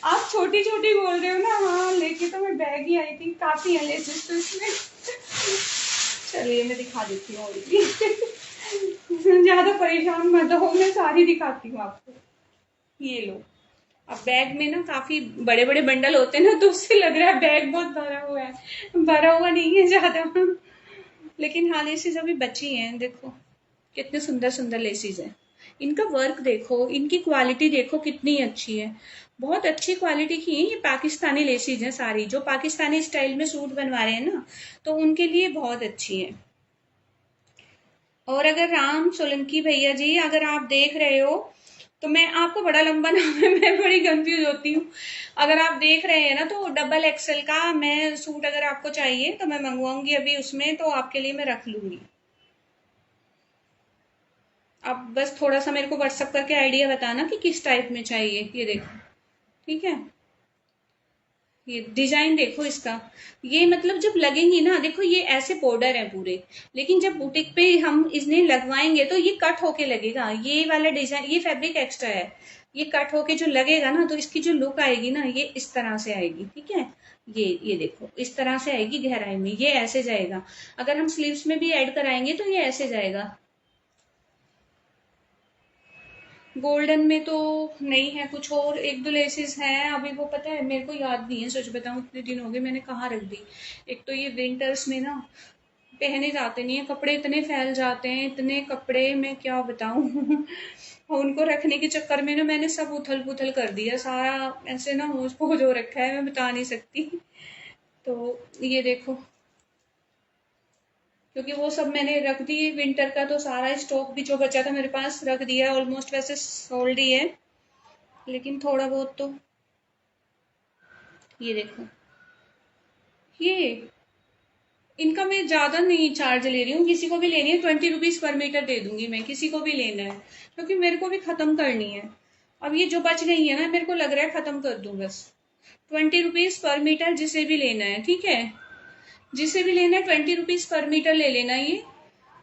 आप छोटी छोटी बोल रहे हो ना, हाँ लेके तो मैं बैग ही आई थी, काफी है लेसेस तो इसमें। चलिए मैं दिखा देती हूँ और भी। ज्यादा परेशान मत हो, मैं सारी दिखाती हूँ आपको। ये लो। अब बैग में ना काफी बड़े बड़े बंडल होते हैं ना, तो उससे लग रहा है बैग बहुत भरा हुआ है, भरा हुआ नहीं है ज्यादा। लेकिन हाँ लेसेस अभी बची हैं, देखो कितने सुंदर सुंदर लेसेस हैं। इनका वर्क देखो, इनकी क्वालिटी देखो कितनी अच्छी है। बहुत अच्छी क्वालिटी की है। ये पाकिस्तानी लेसेस हैं सारी, जो पाकिस्तानी स्टाइल में सूट बनवा रहे हैं ना, तो उनके लिए बहुत अच्छी है। और अगर राम सोलंकी भैया जी अगर आप देख रहे हो, तो मैं आपको बड़ा लंबा नाम है, मैं बड़ी कंफ्यूज होती हूँ। अगर आप देख रहे हैं ना, तो डबल एक्सेल का मैं सूट अगर आपको चाहिए तो मैं मंगवाऊंगी अभी उसमें, तो आपके लिए मैं रख लूंगी। आप बस थोड़ा सा मेरे को व्हाट्सअप करके आइडिया बताना कि किस टाइप में चाहिए, ये देखो। ठीक है, ये डिजाइन देखो इसका। ये मतलब जब लगेंगी ना, देखो ये ऐसे बॉर्डर है पूरे, लेकिन जब बुटीक पे हम इन्हें लगवाएंगे तो ये कट होके लगेगा। ये वाला डिजाइन, ये फैब्रिक एक्स्ट्रा है। ये कट होके जो लगेगा ना, तो इसकी जो लुक आएगी ना, ये इस तरह से आएगी। ठीक है, ये देखो इस तरह से आएगी गहराई में, ये ऐसे जाएगा। अगर हम स्लीव्स में भी ऐड कराएंगे तो ये ऐसे जाएगा। गोल्डन में तो नहीं है, कुछ और एक दो लेसेस हैं अभी, वो पता है मेरे को याद नहीं है, सच बताऊं इतने दिन हो गए मैंने कहाँ रख दी। एक तो ये विंटर्स में ना पहने जाते नहीं है कपड़े, इतने फैल जाते हैं इतने कपड़े, मैं क्या बताऊं। और उनको रखने के चक्कर में ना मैंने सब उथल पुथल कर दिया सारा, ऐसे ना होश पोज हो रखा है, मैं बता नहीं सकती। तो ये देखो, क्योंकि वो सब मैंने रख दी विंटर का, तो सारा स्टॉक भी जो बचा था मेरे पास रख दिया, ऑलमोस्ट वैसे सोल्ड ही है, लेकिन थोड़ा बहुत तो। ये देखो, ये इनका मैं ज्यादा नहीं चार्ज ले रही हूँ, किसी को भी लेनी है 20 रुपीज पर मीटर दे दूंगी मैं, किसी को भी लेना है, क्योंकि मेरे को भी खत्म करनी है। अब ये जो बच गई है ना, मेरे को लग रहा है खत्म कर दूं बस। 20 रुपीज पर मीटर जिसे भी लेना है, ठीक है, जिसे भी लेना है 20 रुपीज पर मीटर ले लेना ये।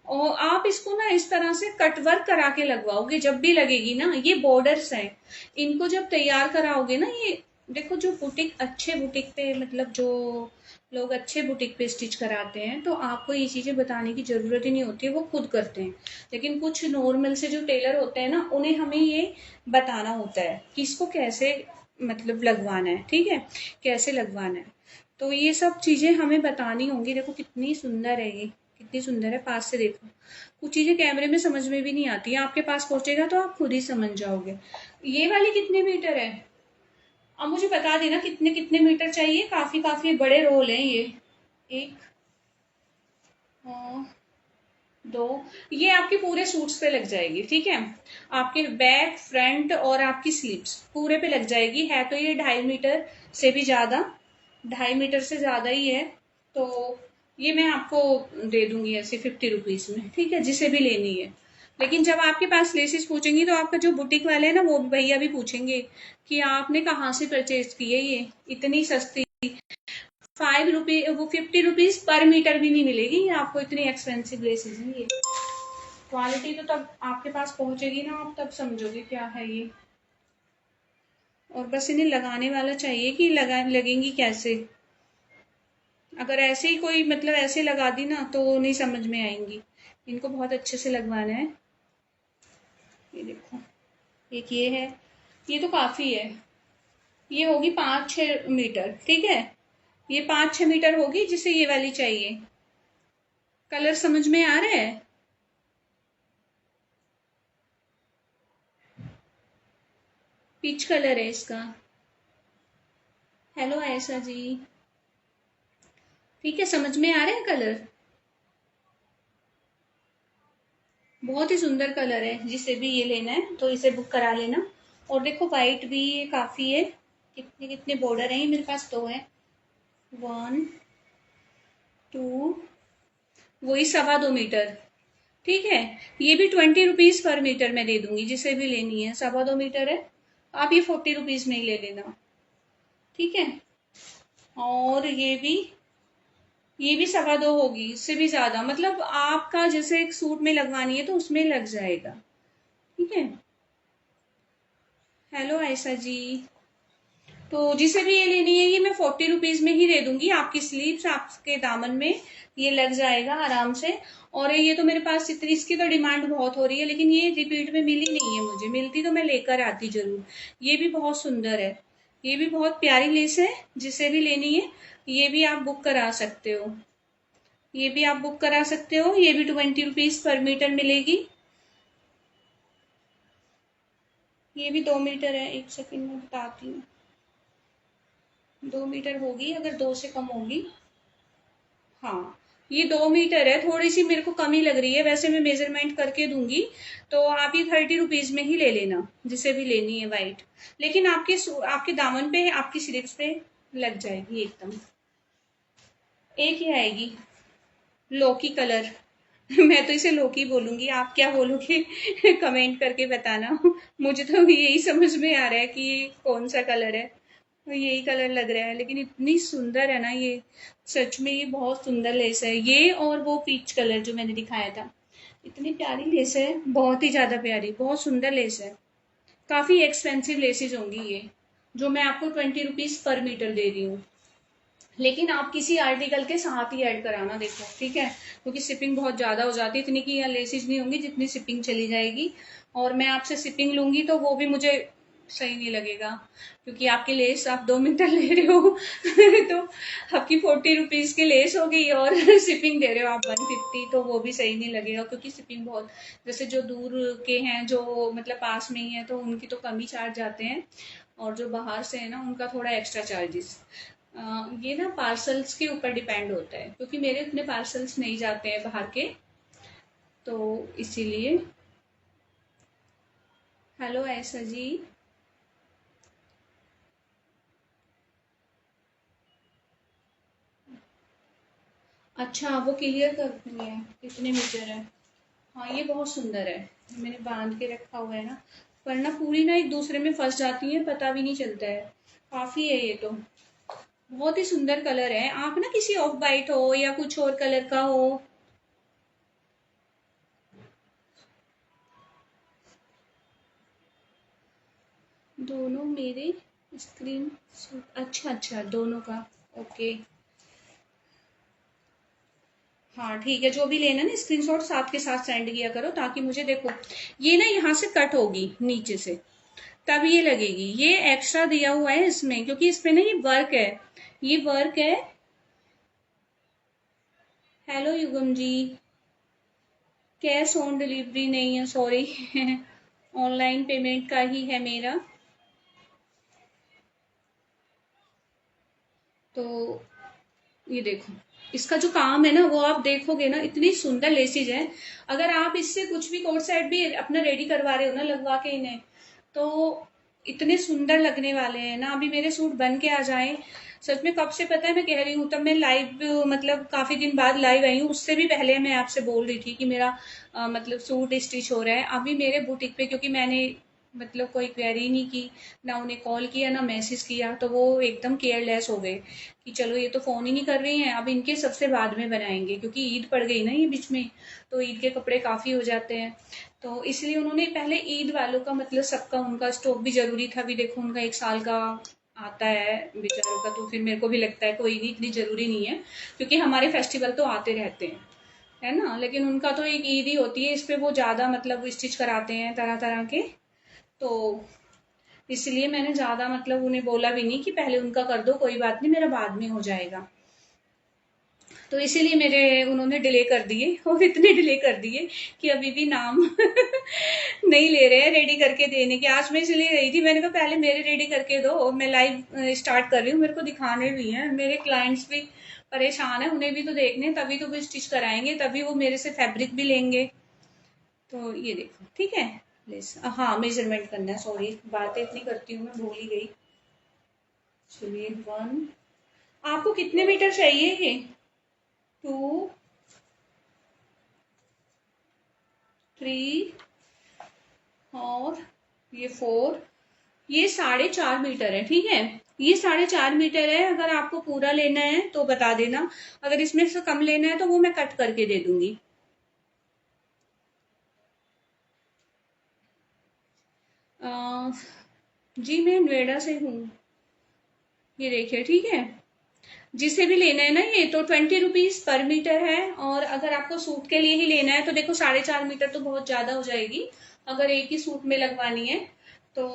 और आप इसको ना इस तरह से कट वर्क करा के लगवाओगे, जब भी लगेगी ना, ये बॉर्डर्स हैं, इनको जब तैयार कराओगे ना, ये देखो जो बुटीक अच्छे बुटीक पे, मतलब जो लोग अच्छे बुटीक पे स्टिच कराते हैं, तो आपको ये चीजें बताने की जरूरत ही नहीं होती है, वो खुद करते हैं। लेकिन कुछ नॉर्मल से जो टेलर होते हैं ना, उन्हें हमें ये बताना होता है कि इसको कैसे मतलब लगवाना है, ठीक है, कैसे लगवाना है। तो ये सब चीजें हमें बतानी होंगी। देखो कितनी सुंदर है ये, कितनी सुंदर है, पास से देखो। कुछ चीजें कैमरे में समझ में भी नहीं आती है, आपके पास पहुंचेगा तो आप खुद ही समझ जाओगे। ये वाली कितने मीटर है, अब मुझे बता देना कितने कितने मीटर चाहिए, काफी काफी बड़े रोल हैं ये। एक, दो, ये आपके पूरे सूट्स पे लग जाएगी, ठीक है। आपके बैक फ्रंट और आपकी स्लीव्स पूरे पे लग जाएगी। है तो ये 2.5 मीटर से भी ज्यादा, 2.5 मीटर से ज्यादा ही है। तो ये मैं आपको दे दूंगी ऐसे 50 रुपीज में, ठीक है, जिसे भी लेनी है। लेकिन जब आपके पास लेसेस पूछेंगी, तो आपका जो बुटीक वाले हैं ना, वो भैया भी पूछेंगे कि आपने कहाँ से परचेज की है ये इतनी सस्ती। 5 रुपी, वो 50 रुपीज पर मीटर भी नहीं मिलेगी आपको, इतनी एक्सपेंसिव लेसेस हैं ये। क्वालिटी तो तब आपके पास पहुंचेगी ना, आप तब समझोगे क्या है ये। और बस इन्हें लगाने वाला चाहिए कि लगा लगेंगी कैसे। अगर ऐसे ही कोई मतलब ऐसे लगा दी ना, तो नहीं समझ में आएंगी। इनको बहुत अच्छे से लगवाना है। ये देखो, एक ये है, ये तो काफी है। ये होगी 5-6 मीटर, ठीक है, ये 5-6 मीटर होगी जिसे ये वाली चाहिए। कलर समझ में आ रहा है। पीच कलर है इसका। हेलो ऐसा जी। ठीक है, समझ में आ रहा है कलर। बहुत ही सुंदर कलर है, जिसे भी ये लेना है तो इसे बुक करा लेना। और देखो वाइट भी ये काफी है। कितने कितने बॉर्डर है, ये मेरे पास दो है। वन, टू, वही 2.25 मीटर। ठीक है, ये भी 20 रुपीज पर मीटर मैं दे दूंगी, जिसे भी लेनी है। 2.25 मीटर है, आप ये 40 रुपीज में ही ले लेना। ठीक है, और ये भी 2.25 होगी, इससे भी ज्यादा, मतलब आपका जैसे एक सूट में लगवानी है तो उसमें लग जाएगा। ठीक है। हेलो आयशा जी। तो जिसे भी ये लेनी है, ये मैं 40 रुपीज में ही दे दूंगी। आपकी स्लीव्स आपके दामन में ये लग जाएगा आराम से। और ये तो मेरे पास इतनी, इसकी तो डिमांड बहुत हो रही है, लेकिन ये रिपीट में मिली नहीं है मुझे। मिलती तो मैं लेकर आती जरूर। ये भी बहुत सुंदर है, ये भी बहुत प्यारी लेस है। जिसे भी लेनी है ये भी आप बुक करा सकते हो। ये भी आप बुक करा सकते हो, ये भी 20 रुपीज पर मीटर मिलेगी। ये भी 2 मीटर है, एक सेकंड में बताती हूँ। 2 मीटर होगी, अगर 2 से कम होगी। हाँ, ये 2 मीटर है, थोड़ी सी मेरे को कमी लग रही है, वैसे मैं मेजरमेंट करके दूंगी। तो आप ये 30 रुपीज में ही ले लेना, जिसे भी लेनी है वाइट। लेकिन आपके दामन पे, आपकी स्लीव्स पे लग जाएगी एकदम। एक ही आएगी, लौकी कलर। मैं तो इसे लौकी बोलूंगी, आप क्या बोलोगे? कमेंट करके बताना। मुझे तो यही समझ में आ रहा है कि ये कौन सा कलर है। तो यही कलर लग रहा है, लेकिन इतनी सुंदर है ना ये। सच में ये बहुत सुंदर लेस है, ये और वो पीच कलर जो मैंने दिखाया था। इतनी प्यारी लेस है, बहुत ही ज्यादा प्यारी, बहुत सुंदर लेस है। काफी एक्सपेंसिव लेसेस होंगी ये, जो मैं आपको 20 रुपीज पर मीटर दे रही हूँ। लेकिन आप किसी आर्टिकल के साथ ही ऐड कराना, देखो ठीक है, क्योंकि शिपिंग बहुत ज्यादा हो जाती है। इतनी की यहाँ लेसेस नहीं होंगी जितनी शिपिंग चली जाएगी। और मैं आपसे शिपिंग लूंगी तो वो भी मुझे सही नहीं लगेगा, क्योंकि आपकी लेस आप 2 मीटर ले रहे हो तो आपकी 40 रुपीज की लेस हो गई, और शिपिंग दे रहे हो आप 150, तो वो भी सही नहीं लगेगा। क्योंकि शिपिंग बहुत, जैसे जो दूर के हैं, जो मतलब पास में ही है, तो उनकी तो कम ही चार्ज आते हैं। और जो बाहर से है ना, उनका थोड़ा एक्स्ट्रा चार्जेस। ये ना पार्सल्स के ऊपर डिपेंड होता है, क्योंकि मेरे इतने पार्सल्स नहीं जाते हैं बाहर के, तो इसीलिए। हेलो ऐसा जी। अच्छा, वो क्लियर करनी है, कितने मीटर है? हाँ, ये बहुत सुंदर है। मैंने बांध के रखा हुआ है ना, वरना पूरी ना एक दूसरे में फंस जाती है, पता भी नहीं चलता है। काफी है ये तो। बहुत ही सुंदर कलर है, आप ना किसी ऑफ वाइट हो या कुछ और कलर का हो। दोनों मेरे स्क्रीन। अच्छा अच्छा, दोनों का। ओके। हाँ ठीक है, जो भी लेना ना स्क्रीनशॉट साथ के साथ सेंड किया करो, ताकि मुझे देखो। ये ना यहाँ से कट होगी नीचे से, तब ये लगेगी। ये एक्स्ट्रा दिया हुआ है इसमें, क्योंकि इसमें ना ये वर्क है। ये वर्क है। Hello Yugam ji. Cash on delivery नहीं है, सॉरी ऑनलाइन पेमेंट का ही है मेरा। तो ये देखो, इसका जो काम है ना, वो आप देखोगे ना, इतनी सुंदर लेसिज है। अगर आप इससे कुछ भी कोट सेट भी अपना रेडी करवा रहे हो ना, लगवा के इन्हें, तो इतने सुंदर लगने वाले हैं ना। अभी मेरे सूट बन के आ जाए, सच में कब से पता है मैं कह रही हूँ, तब मैं लाइव, मतलब काफी दिन बाद लाइव आई हूँ। उससे भी पहले मैं आपसे बोल रही थी कि मेरा मतलब सूट स्टिच हो रहा है अभी मेरे बुटीक पे, क्योंकि मैंने मतलब कोई क्वेरी नहीं की, ना उन्हें कॉल किया ना मैसेज किया, तो वो एकदम केयरलेस हो गए कि चलो ये तो फोन ही नहीं कर रही हैं, अब इनके सबसे बाद में बनाएंगे, क्योंकि ईद पड़ गई ना ये बीच में, तो ईद के कपड़े काफी हो जाते हैं। तो इसलिए उन्होंने पहले ईद वालों का, मतलब सबका उनका स्टॉक भी जरूरी था। अभी देखो उनका 1 साल का आता है बेचारों का, तो फिर मेरे को भी लगता है कोई नहीं, इतनी जरूरी नहीं है, क्योंकि हमारे फेस्टिवल तो आते रहते हैं, है ना। लेकिन उनका तो एक ईद ही होती है, इस पे वो ज्यादा मतलब स्टिच कराते हैं तरह तरह के। तो इसलिए मैंने ज्यादा मतलब उन्हें बोला भी नहीं कि पहले उनका कर दो, कोई बात नहीं, मेरा बाद में हो जाएगा। तो इसीलिए मेरे उन्होंने डिले कर दिए, और इतने डिले कर दिए कि अभी भी नाम नहीं ले रहे हैं रेडी करके देने के। आज मैं इसलिए गई थी, मैंने कहा पहले मेरे रेडी करके दो, मैं लाइव स्टार्ट कर रही हूँ, मेरे को दिखाने भी हैं, मेरे क्लाइंट्स भी परेशान है, उन्हें भी तो देखने, तभी तो वो स्टिच कराएंगे, तभी वो मेरे से फैब्रिक भी लेंगे। तो ये देखो, ठीक है। प्लीज, हाँ मेजरमेंट करना है, सॉरी बातें इतनी करती हूँ मैं, भूल ही गई। चलिए 1, आपको कितने मीटर चाहिए ये? 2 3 और ये 4, ये 4.5 मीटर है, ठीक है। ये 4.5 मीटर है। अगर आपको पूरा लेना है तो बता देना, अगर इसमें से कम लेना है तो वो मैं कट करके दे दूंगी। जी मैं नोएडा से हूँ। ये देखिए, ठीक है। जिसे भी लेना है ना, ये तो 20 रुपीज पर मीटर है। और अगर आपको सूट के लिए ही लेना है तो देखो 4.5 मीटर तो बहुत ज्यादा हो जाएगी। अगर एक ही सूट में लगवानी है तो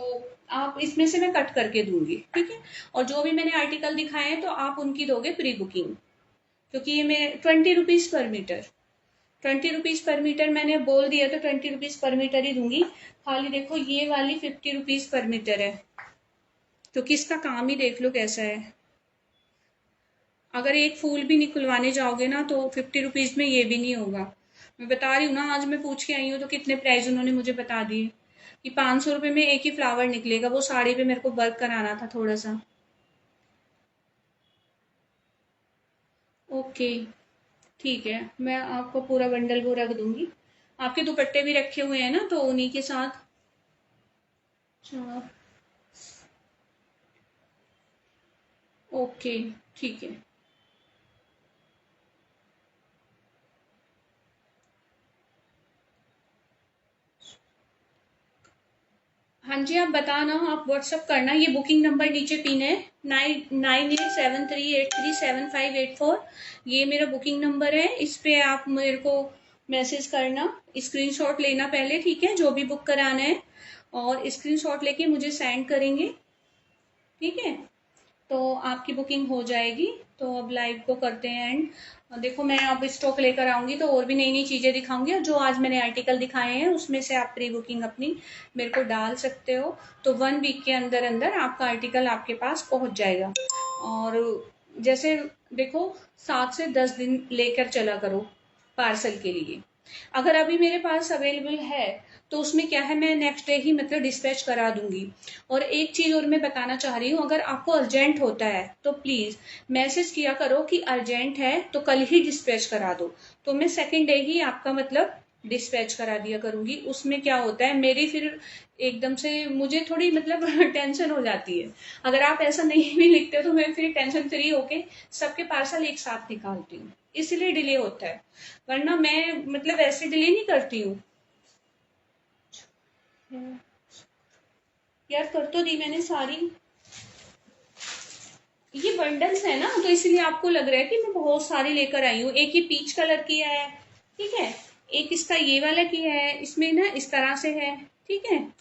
आप इसमें से मैं कट करके दूंगी, ठीक है। और जो भी मैंने आर्टिकल दिखाए हैं तो आप उनकी दोगे प्री बुकिंग, क्योंकि ये मैं 20 rupees per metre, 20 rupees per metre मैंने बोल दिया तो 20 रुपीज पर मीटर ही दूंगी। खाली देखो ये वाली 50 रुपीज पर मीटर है, क्योंकि इसका काम ही देख लो कैसा है। अगर एक फूल भी निकलवाने जाओगे ना तो 50 रुपीज में ये भी नहीं होगा। मैं बता रही हूँ ना, आज मैं पूछ के आई हूँ तो कितने प्राइस उन्होंने मुझे बता दिए कि 500 रुपये में एक ही फ्लावर निकलेगा। वो साड़ी पे मेरे को वर्क कराना था थोड़ा सा। ओके, ठीक है, मैं आपको पूरा बंडल वो रख दूंगी। आपके दुपट्टे भी रखे हुए हैं ना, तो उन्हीं के साथ। अच्छा, ओके, ठीक है। हाँ जी, आप बताना, आप व्हाट्सअप करना। ये बुकिंग नंबर नीचे पिन है, 9873837584। ये मेरा बुकिंग नंबर है, इस पे आप मेरे को मैसेज करना। स्क्रीनशॉट लेना पहले, ठीक है, जो भी बुक कराना है, और स्क्रीनशॉट लेके मुझे सेंड करेंगे, ठीक है। तो आपकी बुकिंग हो जाएगी। तो अब लाइव को करते हैं एंड। देखो मैं अब स्टॉक लेकर आऊंगी तो और भी नई नई चीजें दिखाऊंगी, और जो आज मैंने आर्टिकल दिखाए हैं उसमें से आप प्री बुकिंग अपनी मेरे को डाल सकते हो। तो 1 वीक के अंदर अंदर आपका आर्टिकल आपके पास पहुंच जाएगा। और जैसे देखो, 7 से 10 दिन लेकर चला करो पार्सल के लिए। अगर अभी मेरे पास अवेलेबल है तो उसमें क्या है, मैं नेक्स्ट डे ही मतलब डिस्पैच करा दूंगी। और एक चीज और मैं बताना चाह रही हूँ, अगर आपको अर्जेंट होता है तो प्लीज मैसेज किया करो कि अर्जेंट है तो कल ही डिस्पैच करा दो। तो मैं सेकेंड डे ही आपका मतलब डिस्पैच करा दिया करूंगी। उसमें क्या होता है, मेरी फिर एकदम से मुझे थोड़ी मतलब टेंशन हो जाती है। अगर आप ऐसा नहीं भी लिखते हो तो मैं फिर टेंशन फ्री होके सबके पार्सल एक साथ निकालती हूँ, इसलिए डिले होता है। वरना मैं मतलब ऐसे डिले नहीं करती हूँ। यार कर तो दी मैंने सारी। ये बंडल्स है ना, तो इसलिए आपको लग रहा है कि मैं बहुत सारी लेकर आई हूँ। एक ये पीच कलर की है, ठीक है। एक इसका ये वाला की है, इसमें ना इस तरह से है, ठीक है।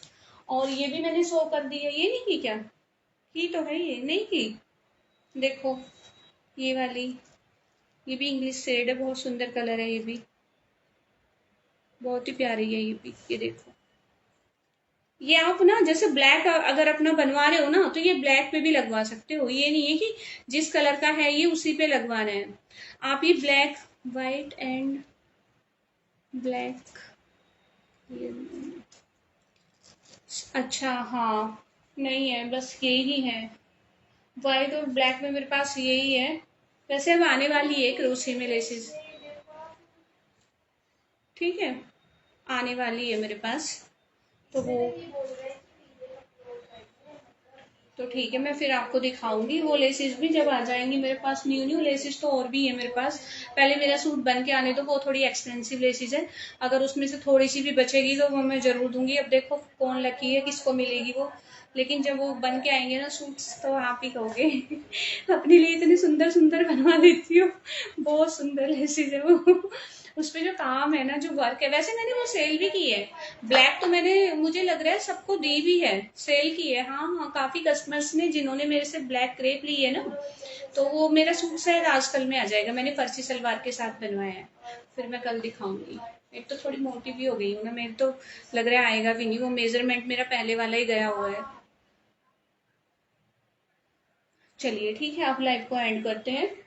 और ये भी मैंने शो कर दी है, ये नहीं की क्या? की तो है, ये नहीं की। देखो ये वाली, ये भी इंग्लिश शेड है, बहुत सुंदर कलर है ये भी, बहुत ही प्यारी है ये भी। ये देखो, ये आप ना जैसे ब्लैक अगर अपना बनवा रहे हो ना तो ये ब्लैक पे भी लगवा सकते हो। ये नहीं है कि जिस कलर का है ये उसी पे लगवाना है। आप ये ब्लैक, वाइट एंड ब्लैक, ये अच्छा हाँ, नहीं है, बस यही है। वाइट और ब्लैक में मेरे पास यही है। वैसे अब आने वाली है क्रोशी में लेसिस, ठीक है, आने वाली है मेरे पास। तो वो, तो ठीक है, मैं फिर आपको दिखाऊंगी वो लेसिस भी जब आ जाएंगी मेरे पास। न्यू न्यू लेसिस तो और भी है मेरे पास। पहले मेरा सूट बन के आने दो, वो थोड़ी एक्सपेंसिव लेसिस है। अगर उसमें से थोड़ी सी भी बचेगी तो वो मैं जरूर दूंगी। अब देखो कौन लकी है, किसको मिलेगी वो। लेकिन जब वो बन के आएंगे ना सूट्स तो आप ही कहोगे अपने लिए इतने सुंदर सुंदर बनवा देती हो। बहुत सुंदर लेसिस है वो। उस पे जो काम है ना, जो वर्क है, वैसे मैंने वो सेल भी की है। ब्लैक तो मैंने, मुझे लग रहा है सबको दी भी है, सेल की है। हाँ हाँ, काफी कस्टमर्स ने जिन्होंने मेरे से ब्लैक क्रेप ली है ना, तो वो मेरा सूट शायद आजकल में आ जाएगा। मैंने फर्सी सलवार के साथ बनवाया है, फिर मैं कल दिखाऊंगी। एक तो थोड़ी मोटी भी हो गई हूँ ना, मेरे तो लग रहा है आएगा भी नहीं। वो मेजरमेंट मेरा पहले वाला ही गया हुआ है। चलिए ठीक है, आप लाइव को एंड करते हैं।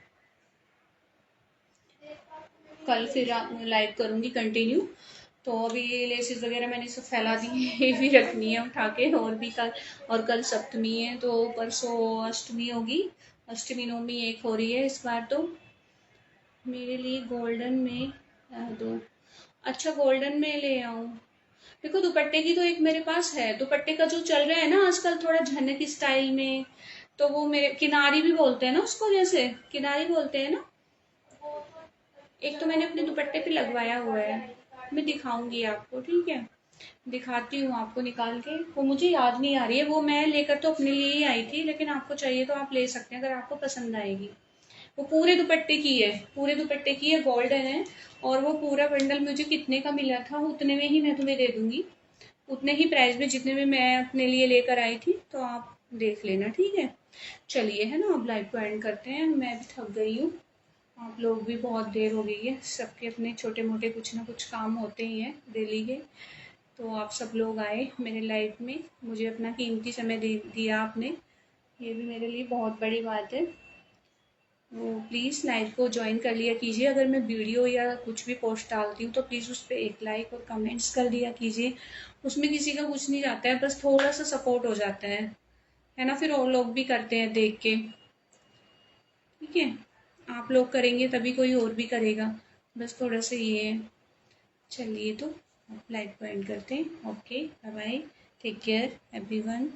कल फिर लाइव करूंगी कंटिन्यू। तो अभी ये लेसेस वगैरह मैंने सब फैला दी है, ये भी रखनी है उठा के। और भी कल, और कल सप्तमी है तो परसों अष्टमी होगी। अष्टमी नवमी एक हो रही है इस बार तो। मेरे लिए गोल्डन में दो। अच्छा, गोल्डन में ले आऊं? देखो, दुपट्टे की तो एक मेरे पास है। दुपट्टे का जो चल रहा है ना आजकल, थोड़ा झनक स्टाइल में, तो वो मेरे किनारी भी बोलते हैं ना उसको, जैसे किनारी बोलते हैं ना। एक तो मैंने अपने दुपट्टे पे लगवाया हुआ है, मैं दिखाऊंगी आपको, ठीक है? दिखाती हूँ आपको निकाल के। वो मुझे याद नहीं आ रही है, वो मैं लेकर तो अपने लिए ही आई थी, लेकिन आपको चाहिए तो आप ले सकते हैं अगर आपको पसंद आएगी। वो पूरे दुपट्टे की है, पूरे दुपट्टे की है, गोल्डन है। और वो पूरा बंडल मुझे कितने का मिला था, उतने में ही मैं तुम्हें दे दूंगी, उतने ही प्राइस में जितने में मैं अपने लिए लेकर आई थी। तो आप देख लेना, ठीक है? चलिए, है ना, अब लाइव को एंड करते हैं, मैं भी थक गई हूँ। आप लोग भी, बहुत देर हो गई है, सबके अपने छोटे मोटे कुछ ना कुछ काम होते ही हैं डेली के। तो आप सब लोग आए मेरे लाइफ में, मुझे अपना कीमती समय दे दिया आपने, ये भी मेरे लिए बहुत बड़ी बात है। वो प्लीज़ लाइव को ज्वाइन कर लिया कीजिए। अगर मैं वीडियो या कुछ भी पोस्ट डालती हूँ तो प्लीज़ उस पर एक लाइक और कमेंट्स कर दिया कीजिए। उसमें किसी का कुछ नहीं जाता है, बस थोड़ा सा सपोर्ट हो जाता है ना? फिर और लोग भी करते हैं देख के, ठीक है? आप लोग करेंगे तभी कोई और भी करेगा, बस थोड़ा सा ये है। चलिए, तो लाइव को एंड करते हैं। Okay, bye bye, take care everyone.